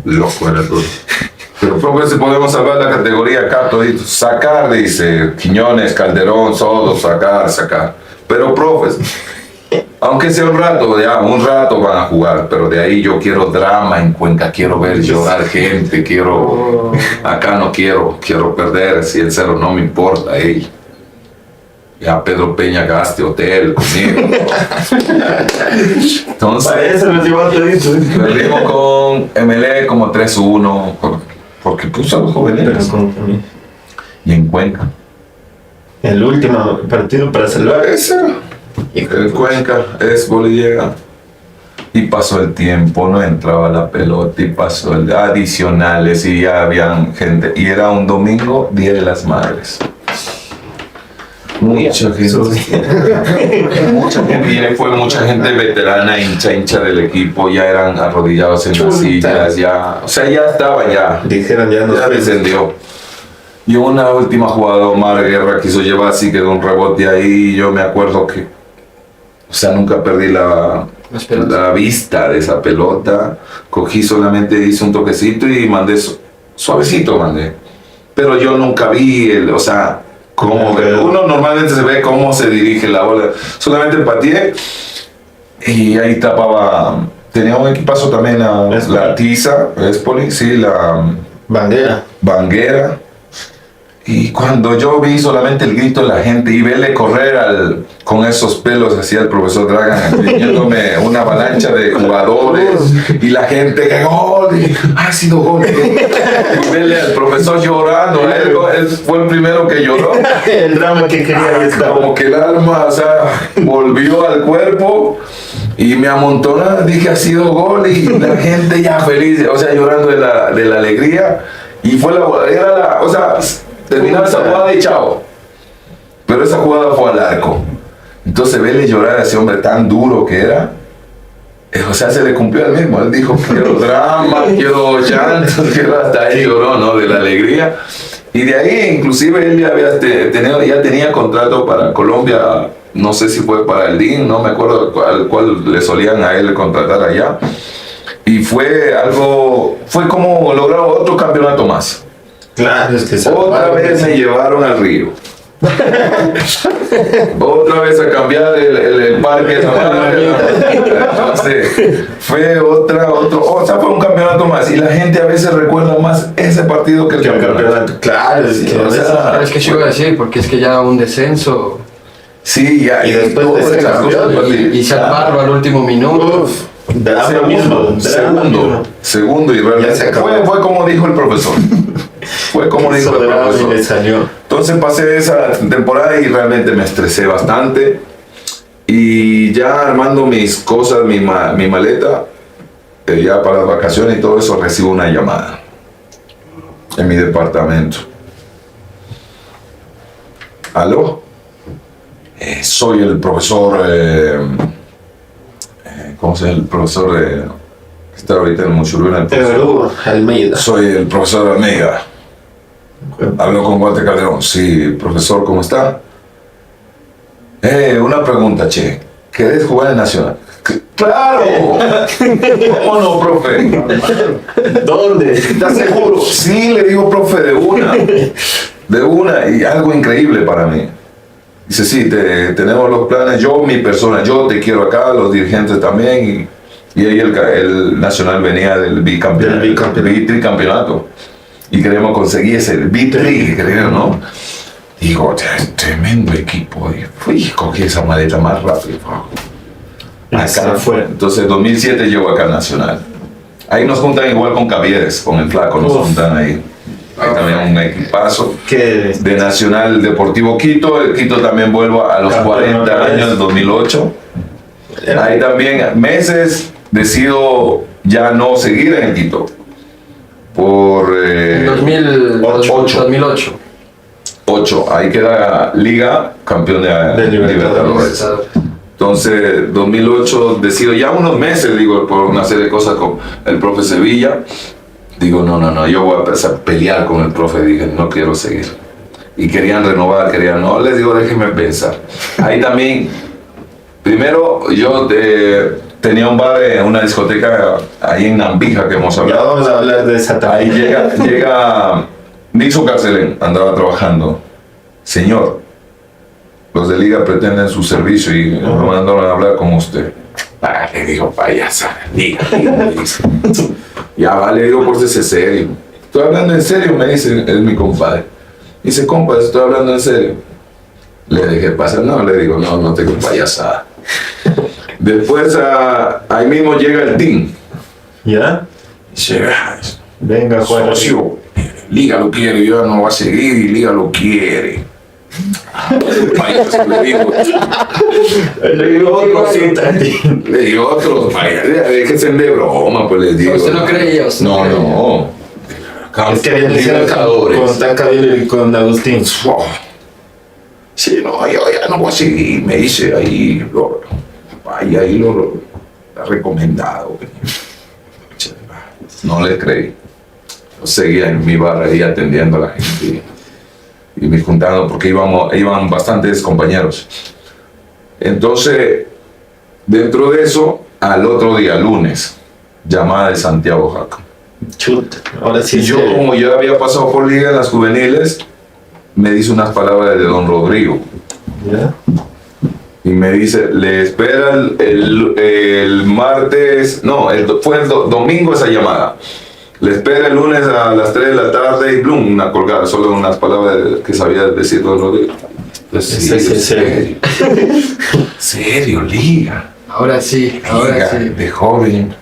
loco era todo. Pero profe, si podemos salvar la categoría acá, todito. Sacar, dice Quiñones, Calderón, Sodo, sacar. Pero profe, aunque sea un rato van a jugar, pero de ahí yo quiero drama en Cuenca, quiero ver llorar gente, acá no quiero perder 100-0, no me importa, ya Pedro Peña gaste hotel conmigo. Entonces, perdimos con MLE como 3-1, porque puso a los juveniles. Y en Cuenca. El último partido para salvar. En Cuenca, Espoli llega Y pasó el tiempo, no entraba la pelota y pasó el adicionales y ya habían gente. Y era un domingo, Día de las Madres. Mucha gente, y fue mucha gente veterana, hincha del equipo, ya eran arrodillados en las sillas, ya, o sea, ya estaba, Dijeron ya no ya descendió. Y una última jugada, Omar Guerra quiso llevar así, quedó un rebote ahí, yo me acuerdo que, o sea, nunca perdí la vista de esa pelota, cogí solamente, hice un toquecito y mandé, suavecito mandé, pero yo nunca vi o sea, como uno normalmente se ve cómo se dirige la bola, solamente pateé y ahí tapaba, tenía un equipazo también la Tiza, Espoli, sí, la Banguera. Y cuando yo vi solamente el grito de la gente y verle correr con esos pelos hacia el profesor Dragan, viniéndome una avalancha de jugadores y la gente que gol, ha sido gol. Y verle al profesor llorando, él fue el primero que lloró. El drama que quería estar. Como que el alma, o sea, volvió al cuerpo y me amontonó, dije ha sido gol y la gente ya feliz, o sea, llorando de la alegría. Y fue o sea, terminaba esa jugada y chao. Pero esa jugada fue al arco. Entonces verle llorar a ese hombre tan duro que era, o sea, se le cumplió al mismo. Él dijo, quiero drama, quiero llanto, hasta ahí lloró, ¿no? De la alegría. Y de ahí, inclusive, él ya tenía contrato para Colombia, no sé si fue para el DIN, no me acuerdo cuál le solían a él contratar allá. Y fue como lograr otro campeonato más. Claro, es que otra vez me llevaron al río. Otra vez a cambiar el parque. Entonces, fue fue un campeonato más. Y la gente a veces recuerda más ese partido que el campeonato. Claro, es que, es que yo iba a decir, porque es que ya un descenso. Sí, ya. Y después de ese campeón, y salvarlo al último minuto. Segundo y realmente fue como dijo el profesor. Fue como dijo el profesor. Entonces pasé esa temporada y realmente me estresé bastante. Y ya armando mis cosas, mi maleta, ya para las vacaciones y todo eso, recibo una llamada en mi departamento. ¿Aló? Soy el profesor... ¿cómo se llama el profesor que está ahorita en Muchuruna? Almeida. Soy el profesor Almeida. Hablo con Walter Calderón. Sí, profesor, ¿cómo está? Una pregunta, che. ¿Querés jugar en Nacional? ¡Claro! ¿Cómo no, profe? ¿Dónde? ¿Estás seguro? Sí, le digo, profe, de una. De una, y algo increíble para mí. Dice, sí, tenemos los planes, mi persona, yo te quiero acá, los dirigentes también. Y ahí el Nacional venía del tricampeonato. Y queremos conseguir ese tri, creo, ¿no? Digo, tremendo equipo. Y fui, cogí esa maleta más rápido. Acá fue. Entonces, 2007 llego acá al Nacional. Ahí nos juntan igual con Cavieres, con el Flaco, nos juntan ahí. Ahí también un equipazo de Nacional Deportivo Quito. El Quito también vuelvo a los 40 años, 2008. Ahí también meses decido ya no seguir en el Quito. Por 2008. 8, ahí queda Liga, campeón de Libertadores. Entonces, 2008 decido ya unos meses, digo, por una serie de cosas con el profe Sevilla. Digo, no, yo voy a empezar a pelear con el profe. Dije, no quiero seguir. Y querían renovar, no. Les digo, déjenme pensar. Ahí también, primero, yo tenía un bar, una discoteca ahí en Nambija que hemos hablado. Ya vamos a hablar de esa también. Ahí llega Nixon Carcelén, andaba trabajando. Señor, los de Liga pretenden su servicio y me mandaron a hablar con usted. Le digo, payasa, Liga. Ya vale, digo, por ese serio. Estoy hablando en serio, me dice, es mi compadre. Dice, compa, estoy hablando en serio. Le dije, pasa, no, le digo, no tengo payasada. Después, ahí mismo llega el team. ¿Ya? Dice, venga, Juan. socio, Liga lo quiere, yo no va a seguir y Liga lo quiere. Payaso, le digo. Le digo otro, vaya, déjense de broma, pues les digo. ¿Usted no creía? No. Es que viene con Tacaviel y con Agustín. Sí, no, yo ya no voy a seguir, me dice ahí, lo recomendado. No le creí. Yo seguía en mi bar ahí atendiendo a la gente y me juntando porque iban bastantes compañeros. Entonces, dentro de eso, al otro día, lunes, llamada de Santiago Jaco. Chuta, ahora sí. Y yo, como ya había pasado por liga en las juveniles, me dice unas palabras de don Rodrigo. ¿Ya? Y me dice, le espera el martes, no, fue el domingo esa llamada. Le espera el lunes a las 3 de la tarde y Bloom, una colgada, solo unas palabras que sabía decir don Rodrigo. Pues sí, serio. Serio, liga. Ahora sí. De joven.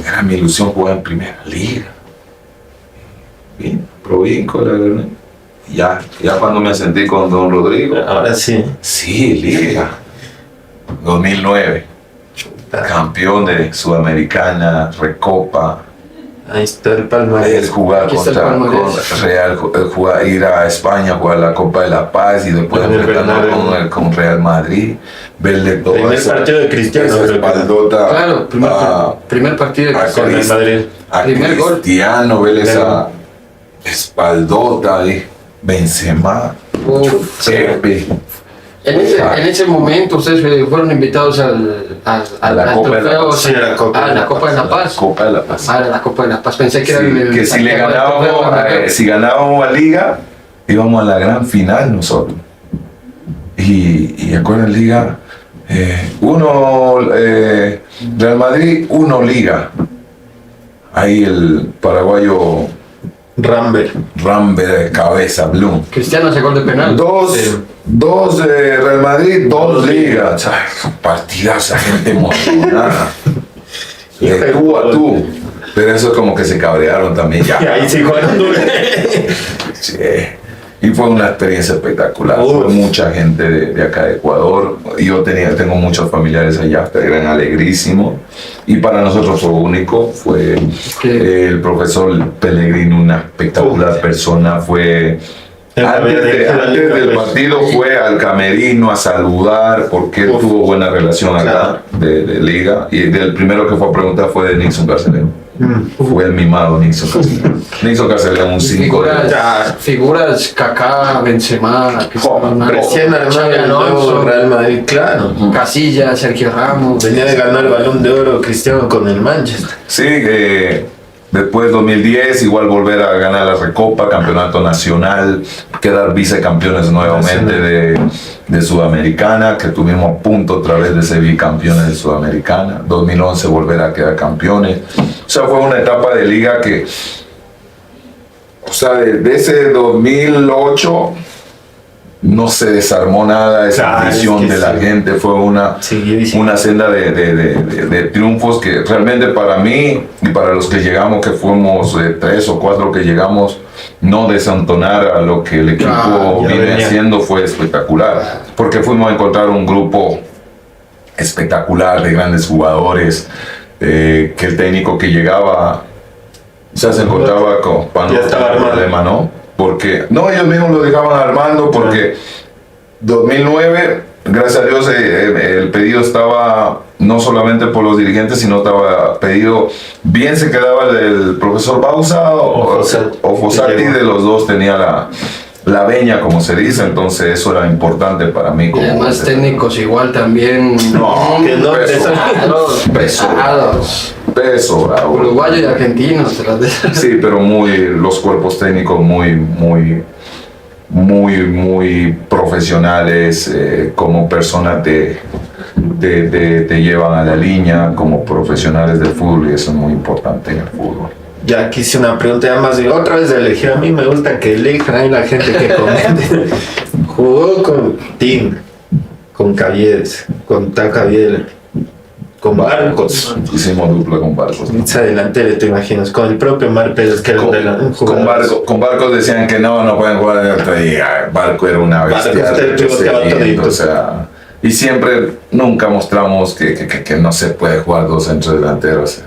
Era mi ilusión jugar en primera liga. Bien, Provinco, la verdad. Ya cuando me sentí con don Rodrigo. Ahora sí. Sí, liga. 2009. Campeón de Sudamericana, Recopa. Ahí está el palmarés. Jugar ir a España, jugar la Copa de la Paz y después enfrentarnos con Real Madrid. Verle todo primer partido de Cristiano. Espaldota. Claro, primer partido de Cristiano. Real Madrid. Primer gol. Cristiano, verle esa espaldota ahí. Benzema. Chepe. En ese momento ustedes fueron invitados a la Copa de la Paz. Sí, la Copa de la Paz. Copa de la Paz. La Copa de la Paz. Pensé que era que si ganábamos a Liga, íbamos a la gran final nosotros. Y acuerdan Liga, Real Madrid, 1 Liga. Ahí el paraguayo Rambert de cabeza, Bloom. Cristiano hace gol de penal. Dos de Real Madrid, 2 ligas. Partidas, gente emocionada. De tú a tú. Pero eso es como que se cabrearon también ya. Y ahí sí jugaron duro. Sí. Y fue una experiencia espectacular. Fue mucha gente de acá de Ecuador. Yo tengo muchos familiares allá, eran alegrísimos. Y para nosotros fue único. Fue el profesor Pellegrino, una espectacular persona. Fue antes del partido fue al camerino a saludar porque él tuvo buena relación acá de liga. Y el primero que fue a preguntar fue de Nixon Carcelero. Fue el mimado Nixon Carcelero. Nixon Carcelero, un 5. Figuras Kaká, Benzema, Cristiano Ronaldo, Real Madrid, claro. Casillas, Sergio Ramos. Venía de ganar el Balón de Oro Cristiano con el Manchester. Sí, después 2010 igual volver a ganar la Recopa, campeonato nacional, quedar vicecampeones nuevamente de Sudamericana, que tuvimos a punto otra vez de ser bicampeones de Sudamericana. 2011 volver a quedar campeones. O sea, fue una etapa de liga que, o sea, desde ese 2008 no se desarmó nada esa visión de la gente. Fue una senda de triunfos que realmente para mí y para los que llegamos, que fuimos 3 o 4 que llegamos, no desentonar a lo que el equipo viene haciendo fue espectacular, porque fuimos a encontrar un grupo espectacular de grandes jugadores, que el técnico que llegaba se encontraba con problema, ¿no? Porque, ellos mismos lo dejaban armando porque 2009, gracias a Dios, el pedido estaba no solamente por los dirigentes, sino estaba pedido, bien se quedaba el profesor Bausa o Fossati, de los dos tenía la veña, como se dice, entonces eso era importante para mí. Y además técnicos igual también. Peso, bravo. Uruguayo y argentino. Sí, pero los cuerpos técnicos muy profesionales, como personas te llevan a la línea, como profesionales del fútbol, y eso es muy importante en el fútbol. Ya quise una pregunta ya más, otra vez de elegir. A mí me gusta que elijan ahí la gente que comente. Jugó con Tim, con Caviedes, con Tacaviel, con Barcos. Hicimos dupla con Barcos. Esa delantera, te imaginas, con el propio Mar Pérez, que era con Barcos decían que no pueden jugar delantera, y Barco era una bestia. O sea, y siempre, nunca mostramos que no se puede jugar dos centros delanteros.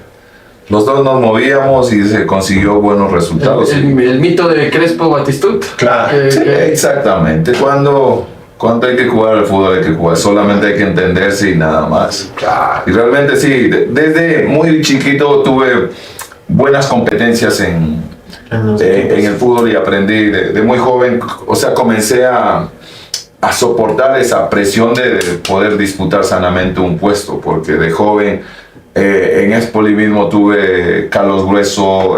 Los dos nos movíamos y se consiguió buenos resultados. El mito de Crespo Batistuta. Claro. Sí, exactamente. Cuando hay que jugar al fútbol hay que jugar, solamente hay que entenderse y nada más. Y realmente sí, desde muy chiquito tuve buenas competencias en el fútbol y aprendí de muy joven, o sea, comencé a soportar esa presión de poder disputar sanamente un puesto, porque de joven en Espoli mismo tuve Carlos Grueso,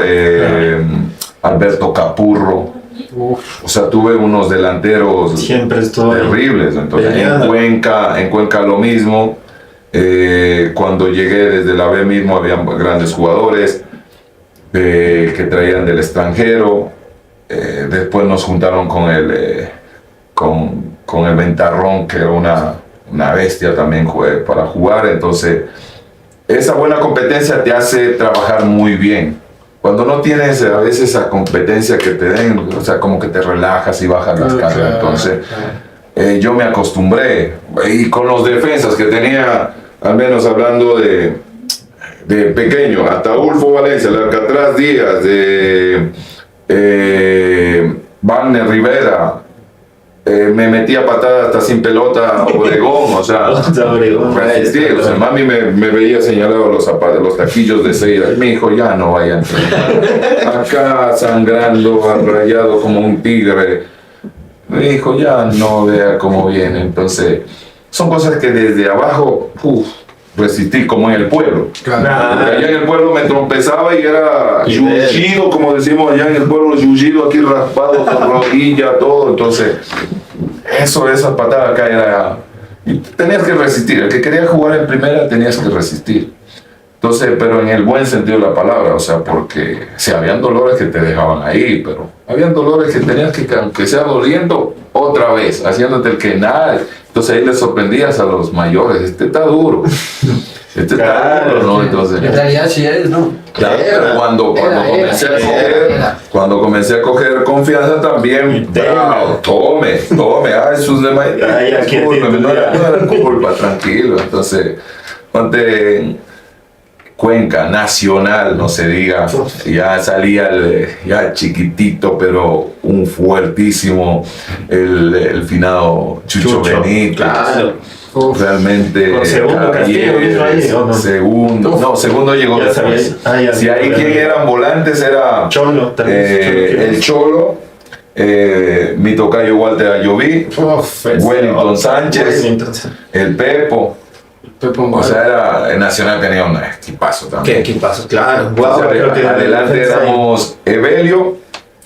Alberto Capurro. O sea, tuve unos delanteros terribles. Entonces, en Cuenca lo mismo. Cuando llegué desde la B mismo había grandes jugadores que traían del extranjero. Después nos juntaron con el Ventarrón, que era una bestia también para jugar. Entonces, esa buena competencia te hace trabajar muy bien. Cuando no tienes a veces esa competencia que te den, o sea, como que te relajas y bajas las cargas. Entonces, yo me acostumbré. Y con los defensas que tenía, al menos hablando de pequeño, Ataulfo Valencia, el Alcatraz Díaz, Wagner Rivera, me metía patadas hasta sin pelota Obregón, o sea, resistí, o sea, mami me veía señalado los zapatos, los taquillos de cera, y me dijo, ya no vayan acá sangrando, arrayado como un tigre, me dijo, ya no vea cómo viene. Entonces, son cosas que desde abajo, resistí, como en el pueblo. Allá en el pueblo me trompezaba y era yuyido, como decimos allá en el pueblo, yuyido aquí raspado con rodilla, todo. Entonces, esa patada acá era... Y tenías que resistir. El que quería jugar en primera tenías que resistir. Entonces, pero en el buen sentido de la palabra, o sea, porque si habían dolores que te dejaban ahí, pero habían dolores que tenías que, aunque sea doliendo, otra vez, haciéndote el que nada. Entonces ahí les sorprendías a los mayores, este está duro, está duro, ¿no? Entonces, en realidad sí es, ¿no? Claro, pero cuando comencé a coger confianza también, tome, sus demás, no era culpa, tranquilo. Entonces, ponte Cuenca, Nacional, no se diga, ya salía ya chiquitito, pero un fuertísimo, el finado Chucho Benítez. Claro. Realmente. Segundo Castillo, segundo llegó después. Si ahí quien eran volantes era Cholo, el Cholo, mi tocayo Walter Ayoví, Wellington Sánchez, el Pepo. O sea, el Nacional tenía un equipazo también. ¿Qué equipazo? Claro. Adelante éramos Evelio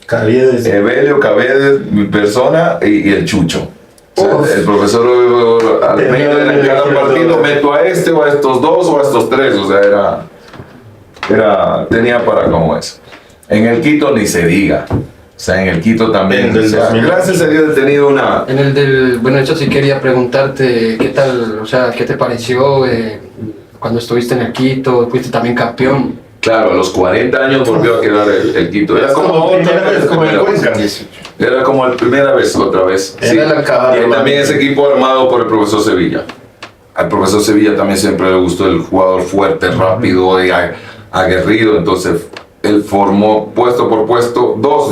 Caviedes, mi persona, y el Chucho. O sea, el profesor Almeida en cada partido meto a este o a estos dos o a estos tres. O sea, tenía para como eso. En el Quito ni se diga. O sea, en el Quito también. Gracias a Dios he tenido una... En el del... Bueno, yo sí quería preguntarte qué tal, o sea, qué te pareció cuando estuviste en el Quito, fuiste también campeón. Claro, a los 40 años volvió a quedar el Quito. Era como otra vez, como el Cuenca. Era como la primera vez, otra vez. Sí. Y también ese equipo armado por el profesor Sevilla. Al profesor Sevilla también siempre le gustó el jugador fuerte, rápido y aguerrido. Entonces, él formó puesto por puesto, dos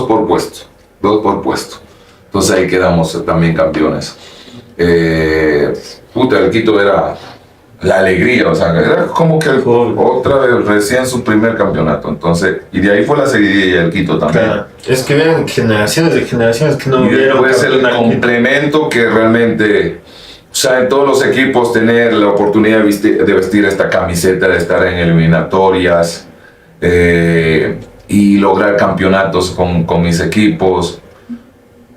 por puesto. Entonces ahí quedamos también campeones. El Quito era la alegría, o sea, era como que otra vez recién su primer campeonato. Entonces, y de ahí fue la seguidilla del Quito también. Claro. Es que vean generaciones de generaciones que no y vieron. Después el complemento que realmente, o sea, en todos los equipos tener la oportunidad de vestir esta camiseta, de estar en eliminatorias. Y lograr campeonatos con mis equipos,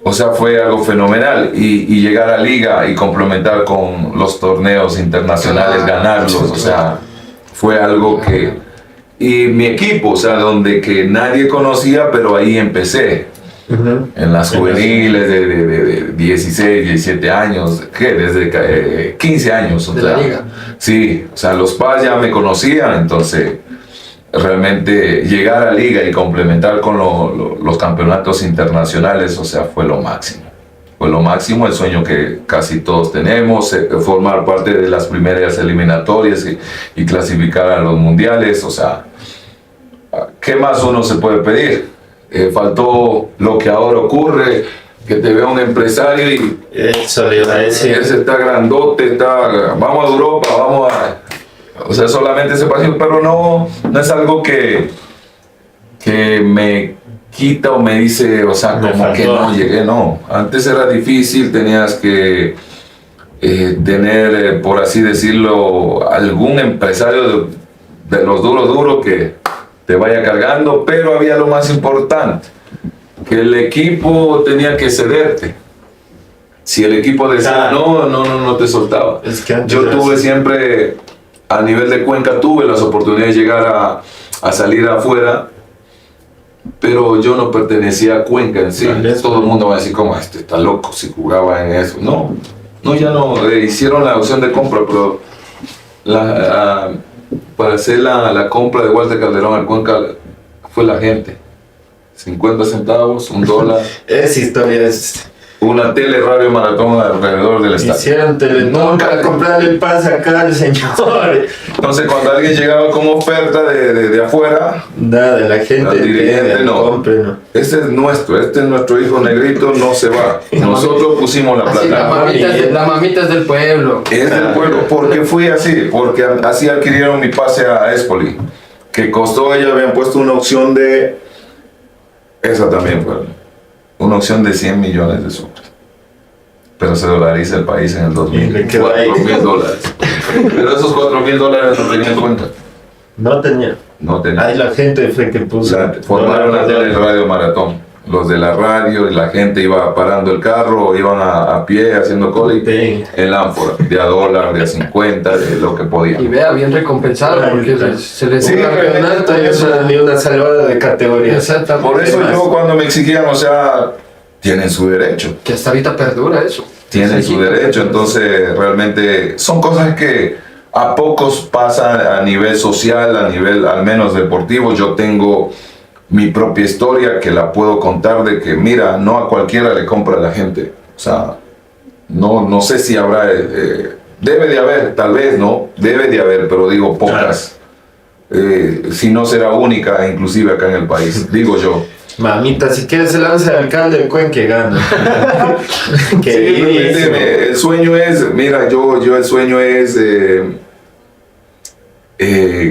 o sea, fue algo fenomenal. Y llegar a liga y complementar con los torneos internacionales, ganarlos, o sea, fue algo que... Y mi equipo, o sea, donde que nadie conocía, pero ahí empecé. En las juveniles de 16, 17 años, ¿qué? Desde 15 años. O De sea, la liga. Sí, o sea, los padres ya me conocían, entonces realmente llegar a liga y complementar con los campeonatos internacionales, o sea, fue lo máximo. Fue lo máximo, el sueño que casi todos tenemos, formar parte de las primeras eliminatorias y clasificar a los mundiales, o sea, ¿qué más uno se puede pedir? Faltó lo que ahora ocurre, que te vea un empresario y Eso le iba a decir. ese está grandote, vamos a Europa, o sea, solamente ese pasión, pero no es algo que me quita o me dice, o sea, Me como faltó. que no llegué, no. Antes era difícil, tenías que tener, por así decirlo, algún empresario de los duros que te vaya cargando, pero había lo más importante, que el equipo tenía que cederte. Si el equipo decía Claro. no te soltaba. Es que antes Yo era tuve así. siempre, a nivel de Cuenca, tuve las oportunidades de llegar a salir afuera, pero yo no pertenecía a Cuenca en sí. Vale. Todo el mundo va a decir, como este está loco si jugaba en eso. No, ya no. Hicieron la opción de compra, pero para hacer la compra de Walter Calderón al Cuenca fue la gente. 50 centavos, $1, Esa historia es... una tele, radio, maratón alrededor del estadio. Hicieron Teletón para comprarle el pase acá al señor. Entonces, cuando alguien llegaba con oferta de afuera, Nada, de la gente al dirigente que no. compre, ¿no? Este es nuestro hijo negrito, no se va. Nosotros pusimos la Así, plata. la mamita es del pueblo. Es del pueblo. ¿Por qué fui así? Porque así adquirieron mi pase a Espoli, que costó, ellos habían puesto una opción de... Esa también fue una opción de 100 millones de soles. Pero se dolariza el país en el 2000. Y le quedó ahí. $4,000. Pero esos $4,000 no tenían cuenta. No tenía. No tenían. Ahí la gente fue que puso. Formaron la tele radio maratón. Los de la radio y la gente iba parando el carro, iban a pie haciendo cola Sí. en la ánfora, de a $1, de a 50, de lo que Y podían. vea, bien recompensado, Ay, porque claro. se les Sí, dio Un la campeonato y eso ni una salvada de categoría. Exactamente. Por eso yo cuando me exigían, o sea, tienen su derecho. Que hasta ahorita perdura eso. Tienen Sí, su derecho, entonces realmente son cosas que a pocos pasan a nivel social, a nivel al menos deportivo. Yo tengo mi propia historia que la puedo contar de que, mira, no a cualquiera le compra la gente. O sea, no sé si habrá, debe de haber, tal vez, ¿no? Debe de haber, pero digo pocas. Si no será única, inclusive acá en el país, digo yo. Mamita, si quieres se lanza el alcalde del Cuen que gana. Sí, Queridísimo. realmente, el sueño es, mira, yo el sueño es,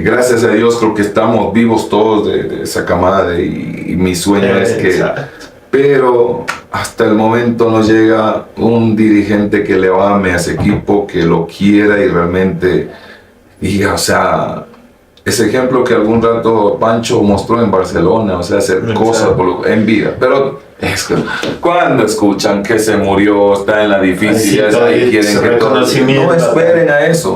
gracias a Dios creo que estamos vivos todos de esa camada y mi sueño es que, Exacto. pero hasta el momento no llega un dirigente que le ame a ese equipo, que lo quiera y realmente diga, o sea, ese ejemplo que algún rato Pancho mostró en Barcelona, o sea, hacer Exacto. cosas en vida, pero es que cuando escuchan que se murió, está en la difícil, Ay, sí, ahí quieren su que todo, reconocimiento.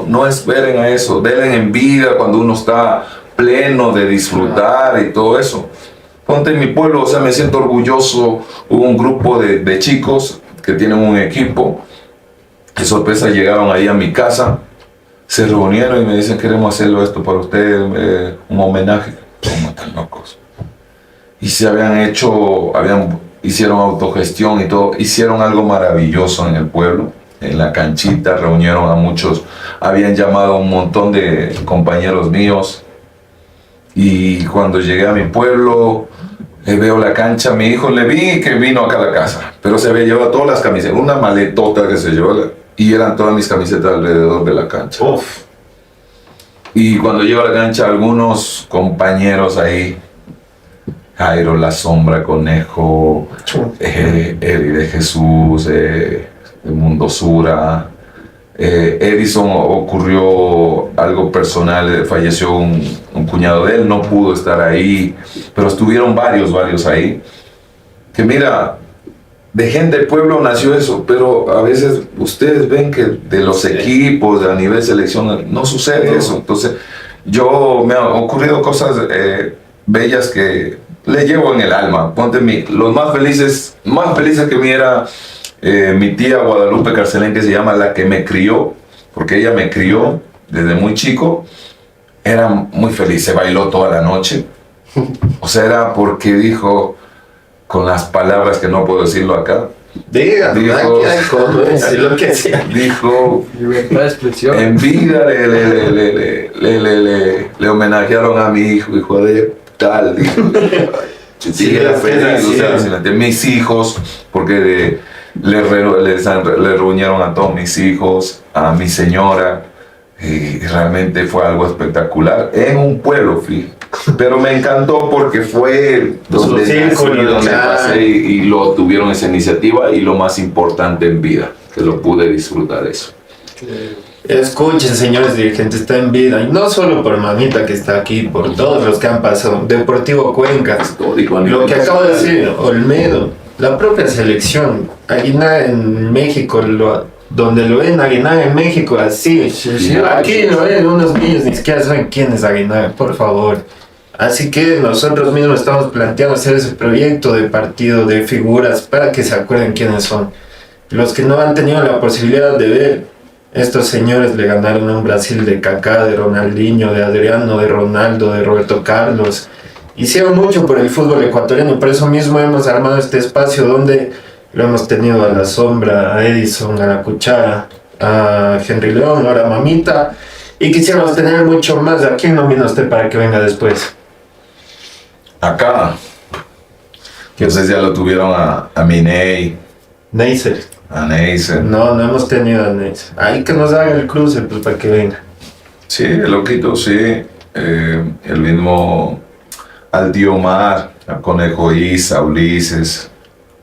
no esperen a eso, denle en vida cuando uno está pleno de disfrutar y todo eso. Ponte en mi pueblo, o sea, me siento orgulloso, hubo un grupo de chicos que tienen un equipo, de sorpresa llegaron ahí a mi casa, se reunieron y me dicen, queremos hacerlo esto para ustedes, un homenaje. ¿Cómo están locos? Y se hicieron autogestión y todo, hicieron algo maravilloso en el pueblo, en la canchita, reunieron a muchos, habían llamado a un montón de compañeros míos, y cuando llegué a mi pueblo, veo la cancha, mi hijo le vi que vino acá a la casa, pero se había llevado todas las camisetas, una maletota que se llevó, y eran todas mis camisetas alrededor de la cancha. Uf. Y cuando llego a la cancha, algunos compañeros ahí, Jairo La Sombra, Conejo, Eddie de Jesús, de Mundo Sura, Edison, ocurrió algo personal, falleció un cuñado de él, no pudo estar ahí, pero estuvieron varios ahí, que mira, de gente del pueblo nació eso, pero a veces ustedes ven que de los equipos, a nivel selección, no sucede eso. Entonces, me han ocurrido cosas bellas que le llevo en el alma. Ponte los más felices que mí era mi tía Guadalupe Carcelén, que se llama la que me crió, porque ella me crió desde muy chico. Era muy feliz, se bailó toda la noche. O sea, era porque dijo, con las palabras que no puedo decirlo acá, Diga, dijo, aquí hay cómo decir lo que sea. dijo, Libertad de expresión. en vida le homenajearon a mi hijo de tal. Dijo. Sí, era feliz, o sea, mis hijos, porque le reunieron a todos mis hijos, a mi señora, y realmente fue algo espectacular en un pueblo, fíjate. Pero me encantó porque fue donde nací, donde pasé y lo tuvieron esa iniciativa, y lo más importante en vida, que lo pude disfrutar eso. Escuchen, señores dirigentes, está en vida, y no solo por Mamita que está aquí, por todos los que han pasado. Deportivo Cuenca, lo que acabo de decir, Olmedo, la propia selección, Aguinaga en México, donde lo ven Aguinaga en México, así. Sí, Aquí lo ven unos niños, ni siquiera saben quién es Aguinaga, por favor. Así que nosotros mismos estamos planteando hacer ese proyecto de partido de figuras para que se acuerden quiénes son. Los que no han tenido la posibilidad de ver, estos señores le ganaron a un Brasil de Kaká, de Ronaldinho, de Adriano, de Ronaldo, de Roberto Carlos. Hicieron mucho por el fútbol ecuatoriano, y por eso mismo hemos armado este espacio donde lo hemos tenido a La Sombra, a Edison, a La Cuchara, a Henry León, ahora Mamita, y quisiéramos tener mucho más. ¿A quién nomina usted para que venga después? Acá, que ustedes ya lo tuvieron a Miney, Neisser. a Neisser. No hemos tenido a Neisser. Hay que nos haga el cruce, pues, para que venga. Sí, el loquito, sí. El mismo al tío Omar, a Conejo Isa, Ulises.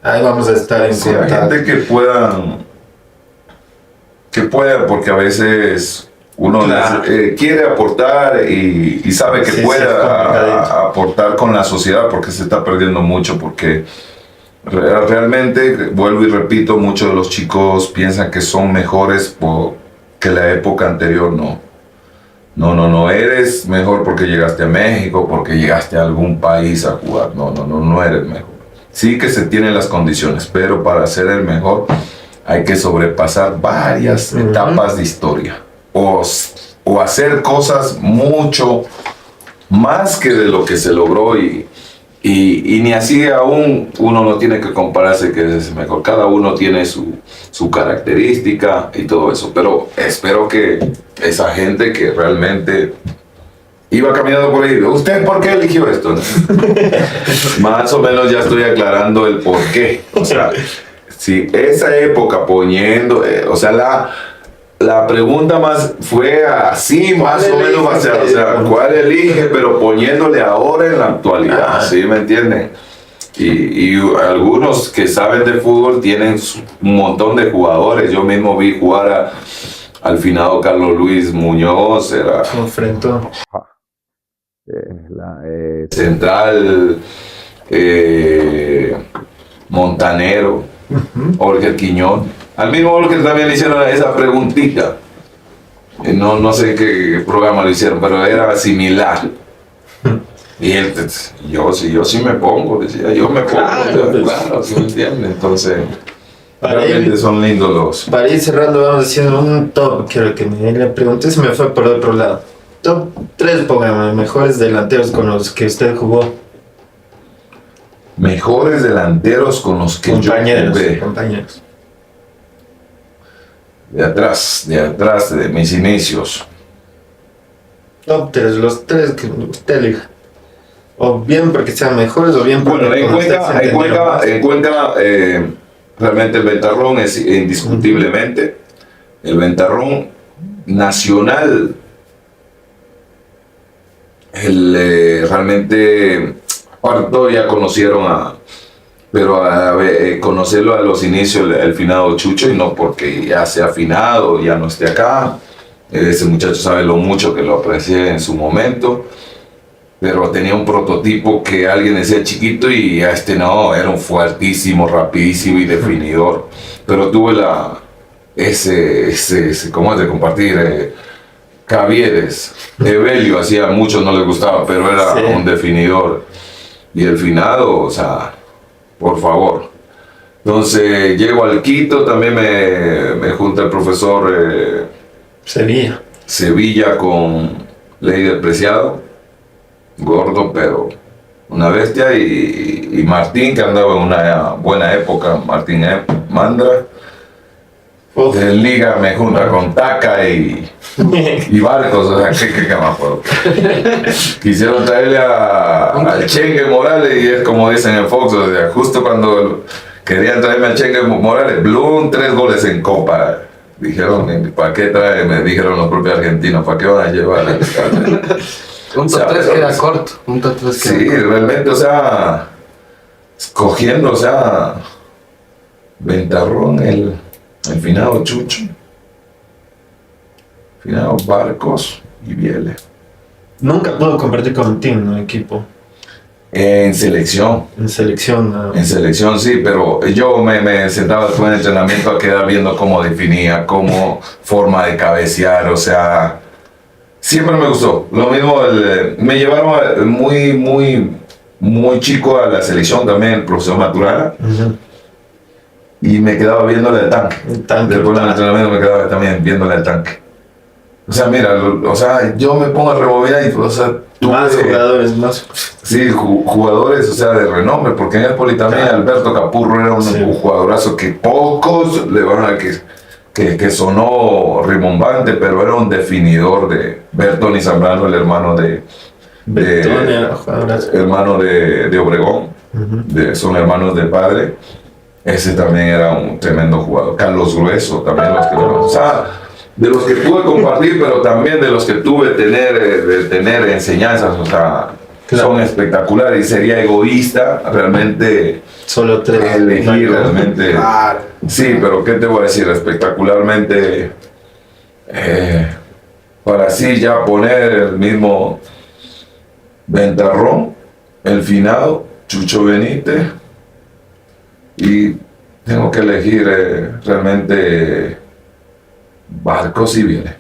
Ahí vamos a estar en Sí, hay contacto. gente que pueda, porque a veces uno Claro. quiere aportar y sabe que Sí, puede sí, es complicadito. aportar con la sociedad, porque se está perdiendo mucho, porque realmente, vuelvo y repito, muchos de los chicos piensan que son mejores que la época anterior. No eres mejor porque llegaste a México, porque llegaste a algún país a jugar. No eres mejor. Sí que se tienen las condiciones, pero para ser el mejor hay que sobrepasar varias etapas de historia o hacer cosas mucho más que de lo que se logró, y ni así aún uno no tiene que compararse que es mejor. Cada uno tiene su característica y todo eso, pero espero que esa gente que realmente iba caminando por ahí, ¿usted por qué eligió esto? Más o menos ya estoy aclarando el por qué. O sea, si esa época poniendo, o sea, la pregunta más fue así, más o menos, o sea, ¿cuál elige? Pero poniéndole ahora en la actualidad, ¿sí me entienden? Y algunos que saben de fútbol tienen un montón de jugadores. Yo mismo vi jugar al finado Carlos Luis Muñoz, era Se enfrentó. central, Montanero, Jorge Quiñón. Al mismo Jorge también le hicieron esa preguntita. No sé qué programa lo hicieron, pero era similar. Y él, yo sí me pongo, decía, yo me pongo, claro, ¿sí me entiendes? Entonces, realmente son lindos Para ir cerrando, vamos haciendo un top. Quiero que le pregunté, si me fue por otro lado. Top 3 programas, mejores delanteros con los que usted jugó. mejores delanteros con los que yo jugué. Compañeros. De atrás, de mis inicios. Top 3, los 3 que usted elija. O bien porque sean mejores, o bien porque Bueno, con usted se entendieron más. en Cuenca, realmente el Ventarrón es indiscutiblemente el Ventarrón nacional. Realmente, ahora todavía conocieron pero conocerlo a los inicios, el finado Chucho, y no porque ya sea afinado, ya no esté acá. Ese muchacho sabe lo mucho que lo aprecié en su momento, pero tenía un prototipo que alguien decía chiquito, y a no, era un fuertísimo, rapidísimo y definidor. Pero tuve ¿cómo es de compartir? Caviedes, Evelio, hacía muchos no les gustaba, pero era Sí. un definidor. Y el finado, o sea, por favor. Entonces llego al Quito, también me junta el profesor Sevilla con Ley del Preciado, gordo pero una bestia, y Martín, que andaba en una buena época, Martín Mandra. En Liga me junta con Taca y Barcos, o sea, ¿qué más puedo? Quisieron traerle al Chengue Morales y es como dicen en Fox, o sea, justo cuando querían traerme al Chengue Morales, Bloom, 3 goles en Copa. Dijeron, ¿para qué traen? Me dijeron los propios argentinos, ¿para qué van a llevar? Un top 3 queda corto, un top 3 queda sí, corto. realmente, o sea, escogiendo, o sea, Ventarrón, el finado Chucho, finado Barcos y Vélez. Nunca pudo compartir con un team, ¿no? Equipo. En selección. En selección, ¿no? En selección sí, pero yo me sentaba después en entrenamiento a quedar viendo cómo definía, cómo forma de cabecear, o sea, siempre me gustó. Lo mismo, me llevaron muy chico a la selección también, el profesor Maturana, y me quedaba viéndole el tanque. Después del entrenamiento me quedaba también viéndole el tanque. O sea, mira, o sea, yo me pongo a rebobinar y, o sea, más jugadores, más. Sí, jugadores, o sea, de renombre, porque en el Poli también Alberto Capurro era un jugadorazo que pocos le van a que sonó rimbombante, pero era un definidor de Bertoni Zambrano, el hermano hermano de Obregón, son hermanos de padre. Ese también era un tremendo jugador. Carlos Grueso, también o sea, de los que pude compartir, pero también de los que tuve de tener enseñanzas, o sea, son espectaculares, y sería egoísta realmente solo 3 elegir realmente. Sí, pero ¿qué te voy a decir? Espectacularmente, para así ya poner el mismo Ventarrón, el finado Chucho Benítez, y tengo que elegir realmente Barcos y Vélez.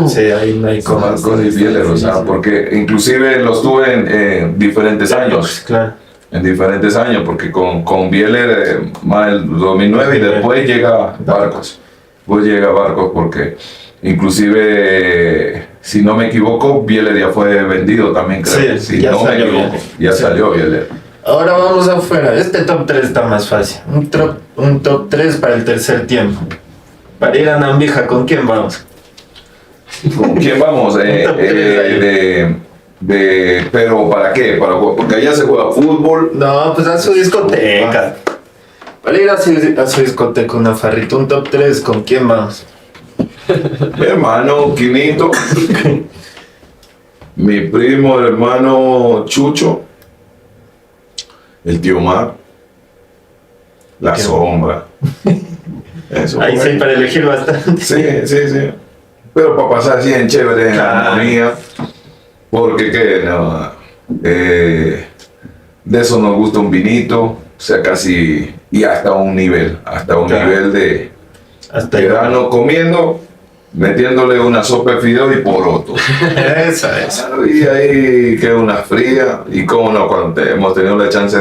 Sí, ahí no hay cosas. Barcos y Vélez, o sea, porque inclusive los tuve en diferentes años. Claro. En diferentes años, porque con Vélez más el 2009 y después llega Barcos. Después llega Barcos porque inclusive, si no me equivoco, Vélez ya fue vendido también, creo. Sí, si ya no me salió equivoco, Vélez. ya salió Vélez. Ahora vamos afuera. Este top 3 está más fácil. Un top 3 para el tercer tiempo. Para ir a Nambija, ¿con quién vamos? ¿Con quién vamos? Pero ¿para qué? Porque allá se juega fútbol. No, pues a su discoteca. Para ir a su discoteca, una farrita, un top 3, ¿con quién vamos? Mi hermano Quinito, mi primo, el hermano Chucho, el tío Mar, la sombra. Eso, Ahí sí hay para elegir bastante. Sí. Pero para pasar así en chévere, en armonía, porque de eso nos gusta un vinito, o sea, casi, y hasta un nivel de verano comiendo, metiéndole una sopa de fideo y poroto. Esa. Y ahí queda una fría, y cómo no, cuando hemos tenido la chance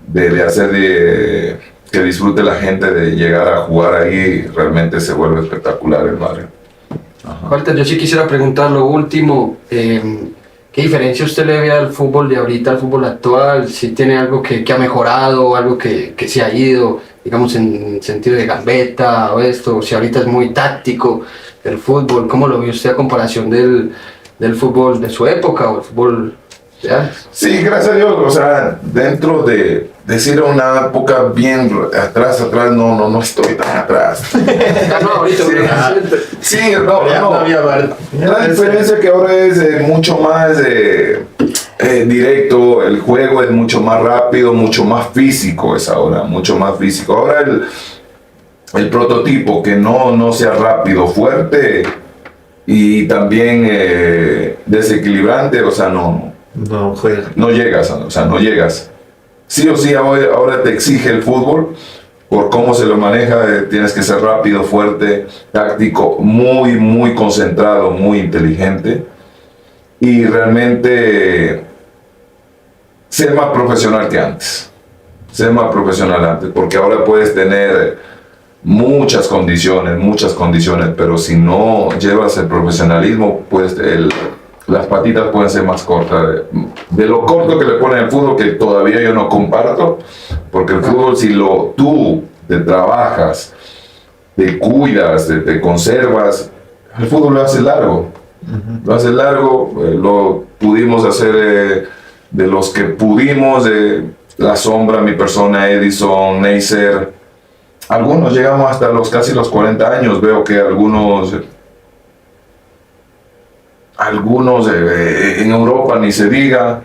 de hacer que disfrute la gente de llegar a jugar ahí, realmente se vuelve espectacular el barrio. Walter, yo sí quisiera preguntar lo último, ¿qué diferencia usted le ve al fútbol de ahorita, al fútbol actual? Si tiene algo que ha mejorado, algo que se ha ido, digamos en sentido de gambeta o esto, o si ahorita es muy táctico el fútbol, ¿cómo lo ve usted a comparación del fútbol de su época o el fútbol de antes? Sí, gracias a Dios, o sea, dentro de decir una época bien atrás, no estoy tan atrás. No, ahorita Sí, no. La diferencia es que ahora es mucho más directo, el juego es mucho más rápido, mucho más físico es ahora, mucho más físico. Ahora el prototipo que no sea rápido, fuerte y también desequilibrante, o sea, no llegas. Sí o sí, ahora te exige el fútbol por cómo se lo maneja, tienes que ser rápido, fuerte, táctico, muy concentrado, muy inteligente, y realmente ser más profesional que antes. Ser más profesional antes, porque ahora puedes tener muchas condiciones, pero si no llevas el profesionalismo, pues las patitas pueden ser más cortas. De lo corto que le ponen el fútbol, que todavía yo no comparto, porque el fútbol, si tú te trabajas, te cuidas, te conservas, el fútbol lo hace largo. Lo hace largo, lo pudimos hacer de los que pudimos, La Sombra, mi persona, Edison, Neisser. Algunos llegamos hasta casi los 40 años. Veo que algunos en Europa ni se diga.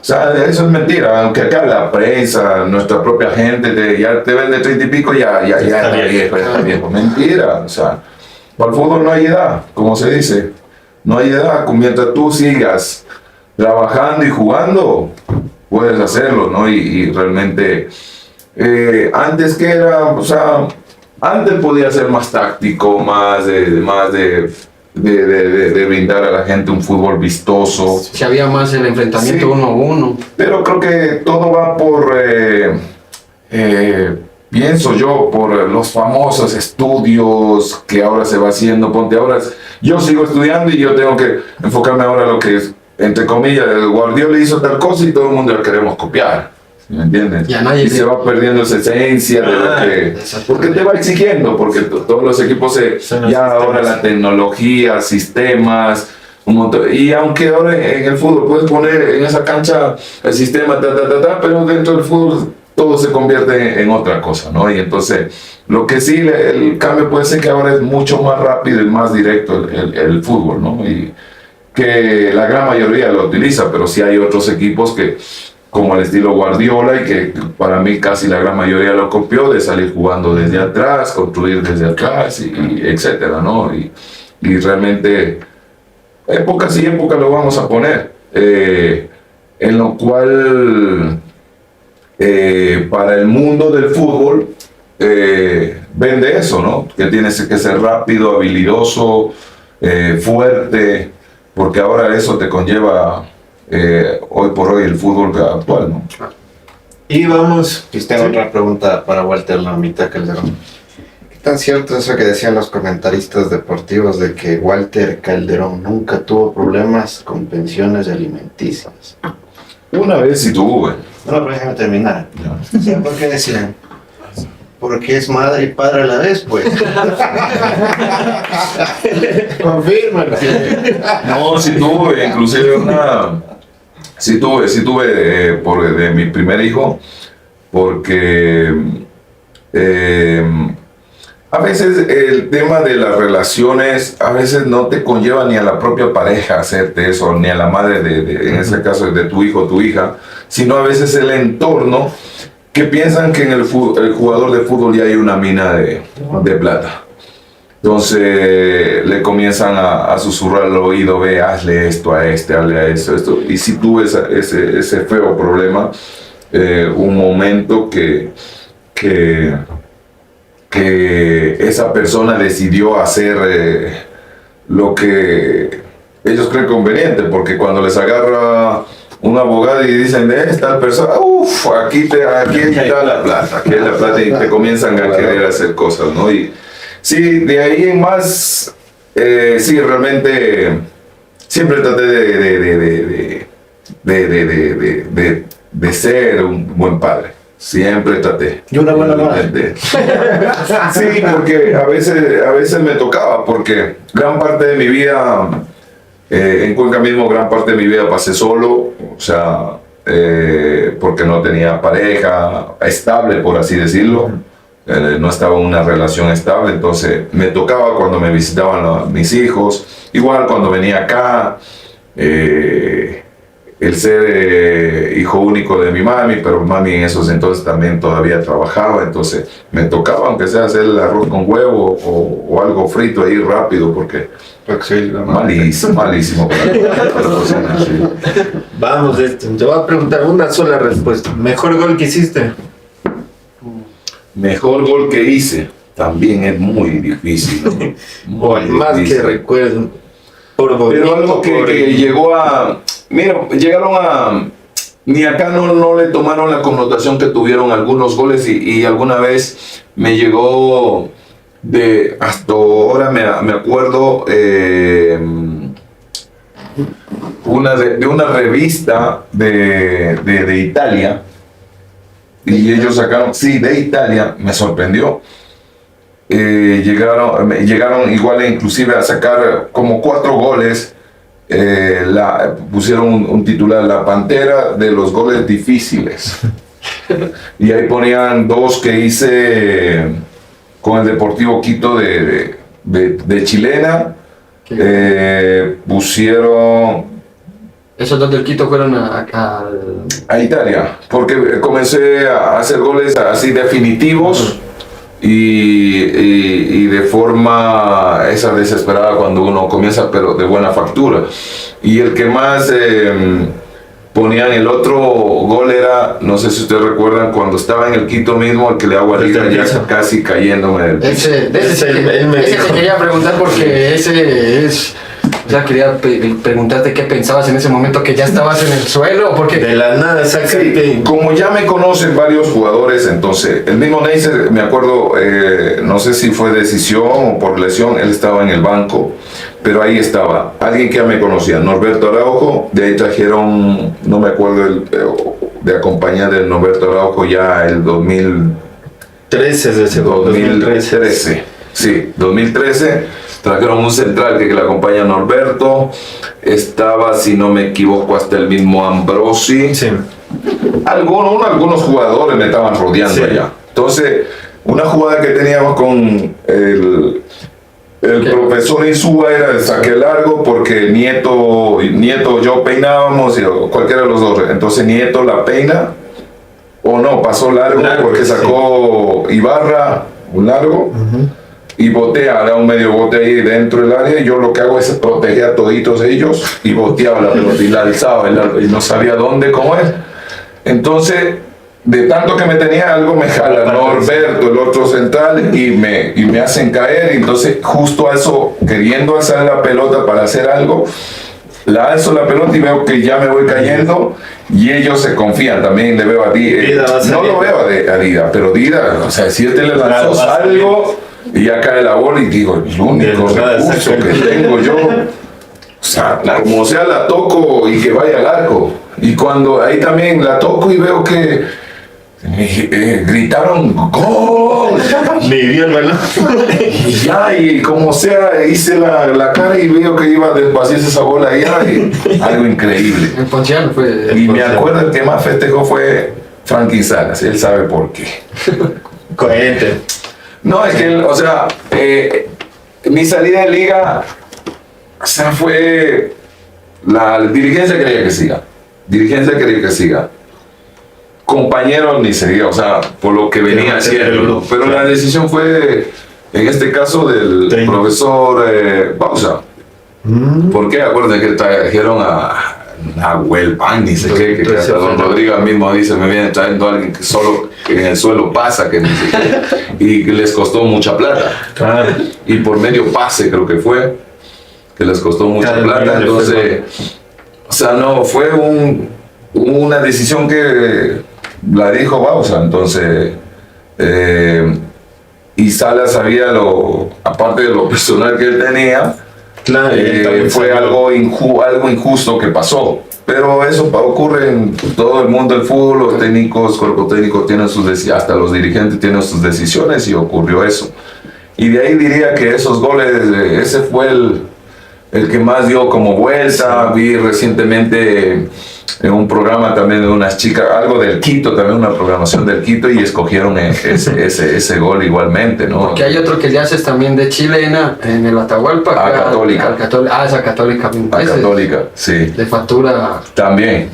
O sea, eso es mentira. Aunque acá la prensa, nuestra propia gente, ya te ven de 30 y pico, ya está viejo. Mentira. O sea, para el fútbol no hay edad, como se dice. No hay edad. Mientras tú sigas trabajando y jugando, puedes hacerlo, ¿no? Y realmente, antes que era, o sea, antes podía ser más táctico, más de brindar a la gente un fútbol vistoso. Si había más el enfrentamiento uno a uno. Pero creo que todo va por, pienso yo, por los famosos estudios que ahora se va haciendo. Ponte ahora, yo sigo estudiando y yo tengo que enfocarme ahora a lo que es, entre comillas, el Guardiola hizo tal cosa y todo el mundo la queremos copiar, ¿me entiendes? Y se va perdiendo esa esencia de lo que... Porque te va exigiendo, porque todos los equipos ahora la tecnología, sistemas, un montón. Y aunque ahora en el fútbol puedes poner en esa cancha el sistema, pero dentro del fútbol todo se convierte en otra cosa, ¿no? Y entonces, lo que sí, el cambio puede ser que ahora es mucho más rápido y más directo el fútbol, ¿no? Y que la gran mayoría lo utiliza, pero sí hay otros equipos que, como el estilo Guardiola, y que para mí casi la gran mayoría lo copió, de salir jugando desde atrás, construir desde atrás, y etcétera, ¿no? Y realmente, épocas y épocas lo vamos a poner, en lo cual, para el mundo del fútbol, vende eso, ¿no? Que tienes que ser rápido, habilidoso, fuerte, porque ahora eso te conlleva hoy por hoy el fútbol actual, ¿no? Y vamos. Y tengo otra pregunta para Walter Mamita Calderón. ¿Qué tan cierto eso que decían los comentaristas deportivos de que Walter Calderón nunca tuvo problemas con pensiones alimenticias? Una vez sí tuve. No, pero déjame terminar. ¿Saben por qué decían? Porque es madre y padre a la vez, pues. Confírmalo. No, sí tuve, inclusive sí tuve de mi primer hijo, porque a veces el tema de las relaciones, a veces no te conlleva ni a la propia pareja hacerte eso, ni a la madre en ese caso de tu hijo o tu hija, sino a veces el entorno, que piensan que en el jugador de fútbol ya hay una mina de plata. Entonces le comienzan a susurrar al oído, ve, hazle esto a este, hazle a esto. Y si tuve ese feo problema, un momento que esa persona decidió hacer lo que ellos creen conveniente, porque cuando les agarra un abogado y dicen de esta persona, aquí está la plata, y te comienzan a querer hacer cosas, ¿no? Y sí, de ahí en más, sí, realmente siempre traté de ser un buen padre. Siempre traté. Y una buena madre. Sí, porque a veces me tocaba, porque gran parte de mi vida, en Cuenca mismo, gran parte de mi vida pasé solo, o sea, porque no tenía pareja estable, por así decirlo. No estaba en una relación estable, entonces me tocaba cuando me visitaban mis hijos, igual cuando venía acá, el ser hijo único de mi mami, pero mami en esos entonces también todavía trabajaba, entonces me tocaba aunque sea hacer el arroz con huevo o algo frito ahí rápido, porque malísimo para la cocina, sí. Vamos, te voy a preguntar una sola respuesta. ¿Mejor gol que hiciste? Mejor gol que hice, también es muy difícil, ¿no? Muy más difícil. que recuerdo. Por bonito, pero algo que llegó a... Mira, llegaron ni acá no le tomaron la connotación que tuvieron algunos goles y alguna vez me llegó hasta ahora me acuerdo de una revista de Italia, y ellos sacaron, sí, de Italia, me sorprendió. Llegaron igual inclusive a sacar como 4 goles. Pusieron un titular, La Pantera de los goles difíciles. Y ahí ponían 2 que hice con el Deportivo Quito de chilena. Pusieron... ¿Esos 2 del Quito fueron a Italia? Porque comencé a hacer goles así definitivos. Y de forma esa desesperada cuando uno comienza, pero de buena factura. Y el que más ponían el otro gol era, no sé si ustedes recuerdan, cuando estaba en el Quito mismo, el que le hago a Liga ya casi cayéndome del piso. Ese te quería preguntar porque ese es... Ya quería preguntarte qué pensabas en ese momento, que ya estabas en el suelo, porque... De la nada, sí, como ya me conocen varios jugadores, entonces, el mismo Neisser, me acuerdo, no sé si fue decisión o por lesión, él estaba en el banco, pero ahí estaba, alguien que ya me conocía, Norberto Araujo, de ahí trajeron, no me acuerdo, de acompañar del Norberto Araujo ya el 2013, de ese 2013, sí, 2013. Trajeron un central que le acompaña a Norberto. Estaba, si no me equivoco, hasta el mismo Ambrosi. Sí. Algunos jugadores me estaban rodeando allá. Entonces, una jugada que teníamos con el profesor Insúa era el saque largo, porque Nieto yo peinábamos, o cualquiera de los dos. Entonces Nieto la peina, o no, pasó largo porque sacó Ibarra un largo. Y botea, da un medio bote ahí dentro del área, y yo lo que hago es proteger a toditos ellos y boteaba la pelota y la alzaba y no sabía dónde, cómo es. Entonces, de tanto que me tenía algo, me jala Norberto, el otro central, y me hacen caer. Y entonces, justo a eso, queriendo alzar la pelota para hacer algo, la alzo la pelota y veo que ya me voy cayendo, y ellos se confían. También le veo a Dida, no lo veo a Dida, pero Dida, o sea, si este le lanzó algo y ya cae la bola, y digo, el único recurso que tengo yo, o sea, como sea, la toco y que vaya al arco. Y cuando ahí también la toco y veo que gritaron ¡gol! Me dio el balón. Y ya, y como sea, hice la cara y veo que iba a desvaciarse esa bola allá, y algo increíble. En Ponciano fue. Y me acuerdo, el que más festejó fue Frankie Salas, él sabe por qué. Cohete. No, es que él, o sea, mi salida de liga, o sea, fue la dirigencia quería que siga. Compañeros ni seguía, o sea, por lo que venía haciendo. Pero la decisión fue, en este caso, del profesor Bausa. ¿Por qué? Acuérdense que trajeron a Huelpan, ni sé qué, que hasta don Rodrigo mismo dice, me viene trayendo a alguien que solo en el suelo pasa, que ni sé qué, y que les costó mucha plata. Claro. Y por medio pase creo que fue, que les costó mucha plata. Entonces, o sea, no, fue una decisión que la dijo Bausa. Entonces, y Salas sabía aparte de lo personal que él tenía, Claro, fue algo injusto que pasó. Pero eso ocurre en todo el mundo del fútbol. Los técnicos, cuerpo técnico tienen sus decisiones, hasta los dirigentes tienen sus decisiones, y ocurrió eso. Y de ahí diría que esos goles, ese fue el que más dio como vuelta. Vi recientemente en un programa también de unas chicas, algo del Quito, también una programación del Quito, y escogieron ese gol igualmente, ¿no? Porque hay otro que le haces también de chilena en el Atahualpa. Católica. Esa Católica. Católica, sí. De factura. También.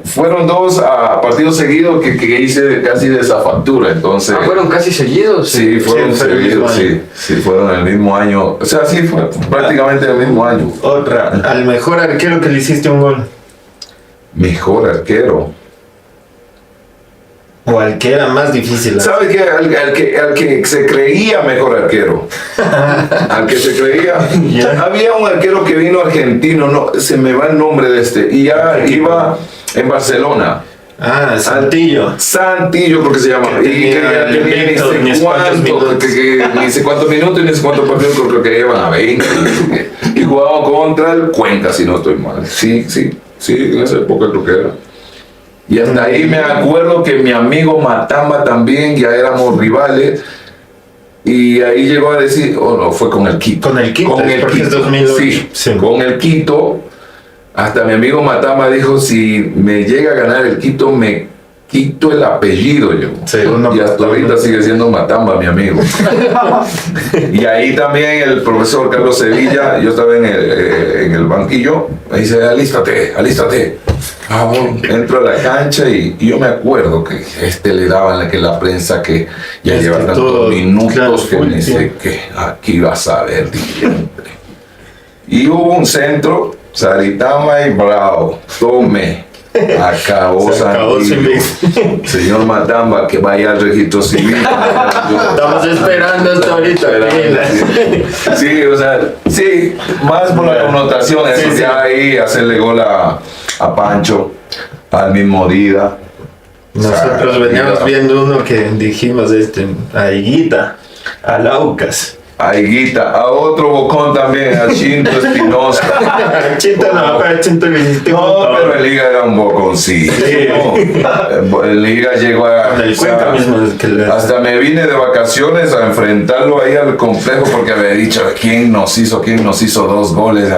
Fueron 2 partidos seguidos que hice casi de esa factura, entonces... fueron casi seguidos. Sí, fueron seguidos, sí, fueron el mismo año. O sea, sí, fue prácticamente el mismo año. Otra, al mejor arquero que le hiciste un gol. Mejor arquero. O al que era más difícil. ¿Sabe qué? Al que se creía mejor arquero. Al que se creía. Había un arquero que vino argentino, no, se me va el nombre de este. Y ya iba en Barcelona. Ah, Santillo. Santillo, creo que se llama. Que Y que ya tenía tenía ni sé cuántos minutos y ni sé cuántos partidos, creo que llevan a 20. Y jugaban contra el Cuenca, si no estoy mal. Sí, en esa época creo que era. Y hasta ahí me acuerdo que mi amigo Matamba también, ya éramos rivales. Y ahí llegó a decir, no, fue con el Quito. Con el Quito, porque es 2008. Sí, con el Quito. Hasta mi amigo Matamba dijo, si me llega a ganar el Quito, me quito el apellido yo. Y hasta ahorita sigue siendo Matamba, mi amigo. Y ahí también el profesor Carlos Sevilla, yo estaba en el banquillo, me dice, alístate. Bueno, entro a la cancha y yo me acuerdo que le daban la prensa que ya lleva tantos minutos, claro, que me dice que aquí vas a ver. Y hubo un centro, Saritama y Bravo, tome. Acabó Santillo. Señor Matamba, que vaya al registro civil. Estamos esperando hasta ahorita. Sí, o sea, sí, más por la connotación, eso sí. Ya ahí hacerle gol a Pancho, al mismo Dida. Nosotros veníamos viendo uno que dijimos, a Higuita, a Laucas. A Higuita, a otro bocón también, a Chinto Espinosa. Chinto pero el Liga era un boconcito. Sí. El Liga llegó el Cuenca mismo. Hasta me vine de vacaciones a enfrentarlo ahí al complejo porque había dicho, ¿quién nos hizo 2 goles?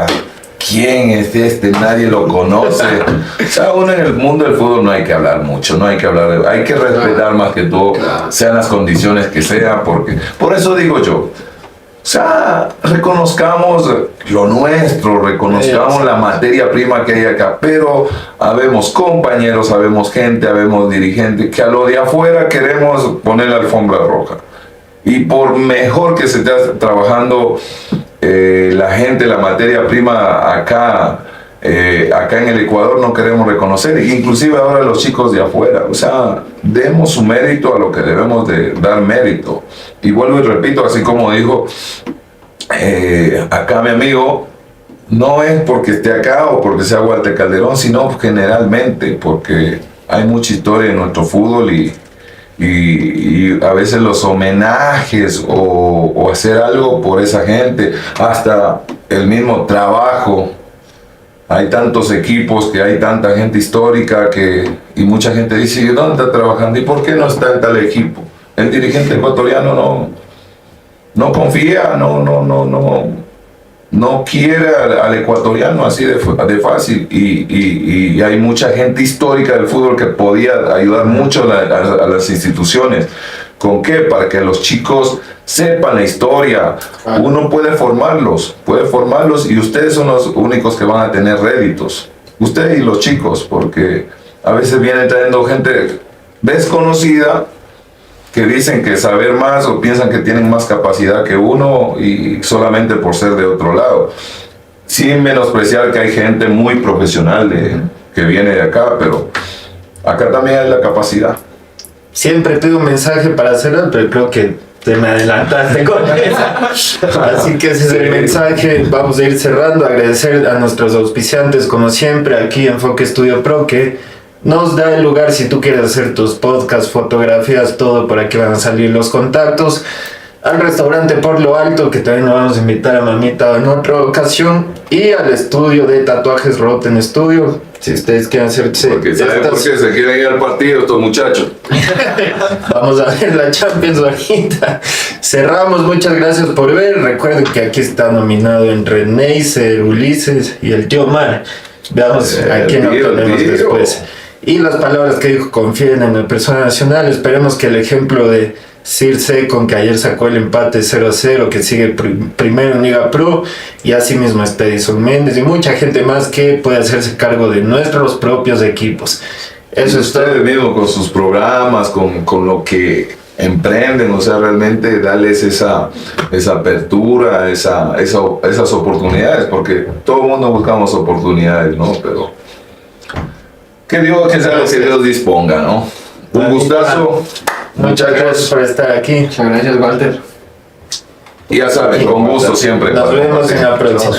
¿Quién es este? Nadie lo conoce. O sea, uno en el mundo del fútbol no hay que hablar mucho, hay que respetar más que todo, sean las condiciones que sean, porque por eso digo yo, o sea, reconozcamos lo nuestro, reconozcamos la materia prima que hay acá, pero habemos compañeros, habemos gente, habemos dirigentes que a lo de afuera queremos poner la alfombra roja. Y por mejor que se esté trabajando la gente, la materia prima acá en el Ecuador, no queremos reconocer, inclusive ahora los chicos de afuera, o sea, demos su mérito a lo que debemos de dar mérito. Y vuelvo y repito, así como dijo acá mi amigo, no es porque esté acá o porque sea Walter Calderón, sino generalmente porque hay mucha historia en nuestro fútbol y a veces los homenajes o hacer algo por esa gente, hasta el mismo trabajo. Hay tantos equipos, que hay tanta gente histórica y mucha gente dice, ¿dónde está trabajando? ¿Y por qué no está en tal equipo? El dirigente ecuatoriano no confía, no quiere al ecuatoriano así de fácil. Y hay mucha gente histórica del fútbol que podía ayudar mucho a las instituciones. ¿Con qué? Para que los chicos sepan la historia. Uno puede formarlos y ustedes son los únicos que van a tener réditos. Ustedes y los chicos, porque a veces vienen trayendo gente desconocida que dicen que saber más o piensan que tienen más capacidad que uno y solamente por ser de otro lado. Sin menospreciar que hay gente muy profesional que viene de acá, pero acá también hay la capacidad. Siempre pido un mensaje para cerrar, pero creo que te me adelantaste con eso. Así que ese es el mensaje. Vamos a ir cerrando. Agradecer a nuestros auspiciantes, como siempre, aquí Enfoque Studio Pro, que nos da el lugar si tú quieres hacer tus podcasts, fotografías, todo. Por aquí van a salir los contactos. Al restaurante Por Lo Alto, que también nos vamos a invitar a Mamita en otra ocasión. Y al estudio de tatuajes Rotten Studio. Si ustedes quieren hacerse... Porque ¿saben por qué se quieren ir al partido estos muchachos? Vamos a ver la Champions ahorita. Cerramos, muchas gracias por ver. Recuerden que aquí está nominado entre Neisser, Ulises y el tío Mar. Veamos a quién obtenemos después. Y las palabras que dijo, confíen en la persona nacional. Esperemos que el ejemplo de Circe, con que ayer sacó el empate 0-0, que sigue primero en Liga Pro, y así mismo es Pedison Méndez y mucha gente más que puede hacerse cargo de nuestros propios equipos. Eso es ustedes mismos con sus programas, con lo que emprenden, o sea, realmente darles esa apertura, esas oportunidades, porque todo el mundo buscamos oportunidades, ¿no? Pero que sea lo que Dios disponga, ¿no? Un gustazo. Muchas gracias por estar aquí. Muchas gracias, Walter. Y ya saben, con gusto siempre. Nos vemos en la próxima.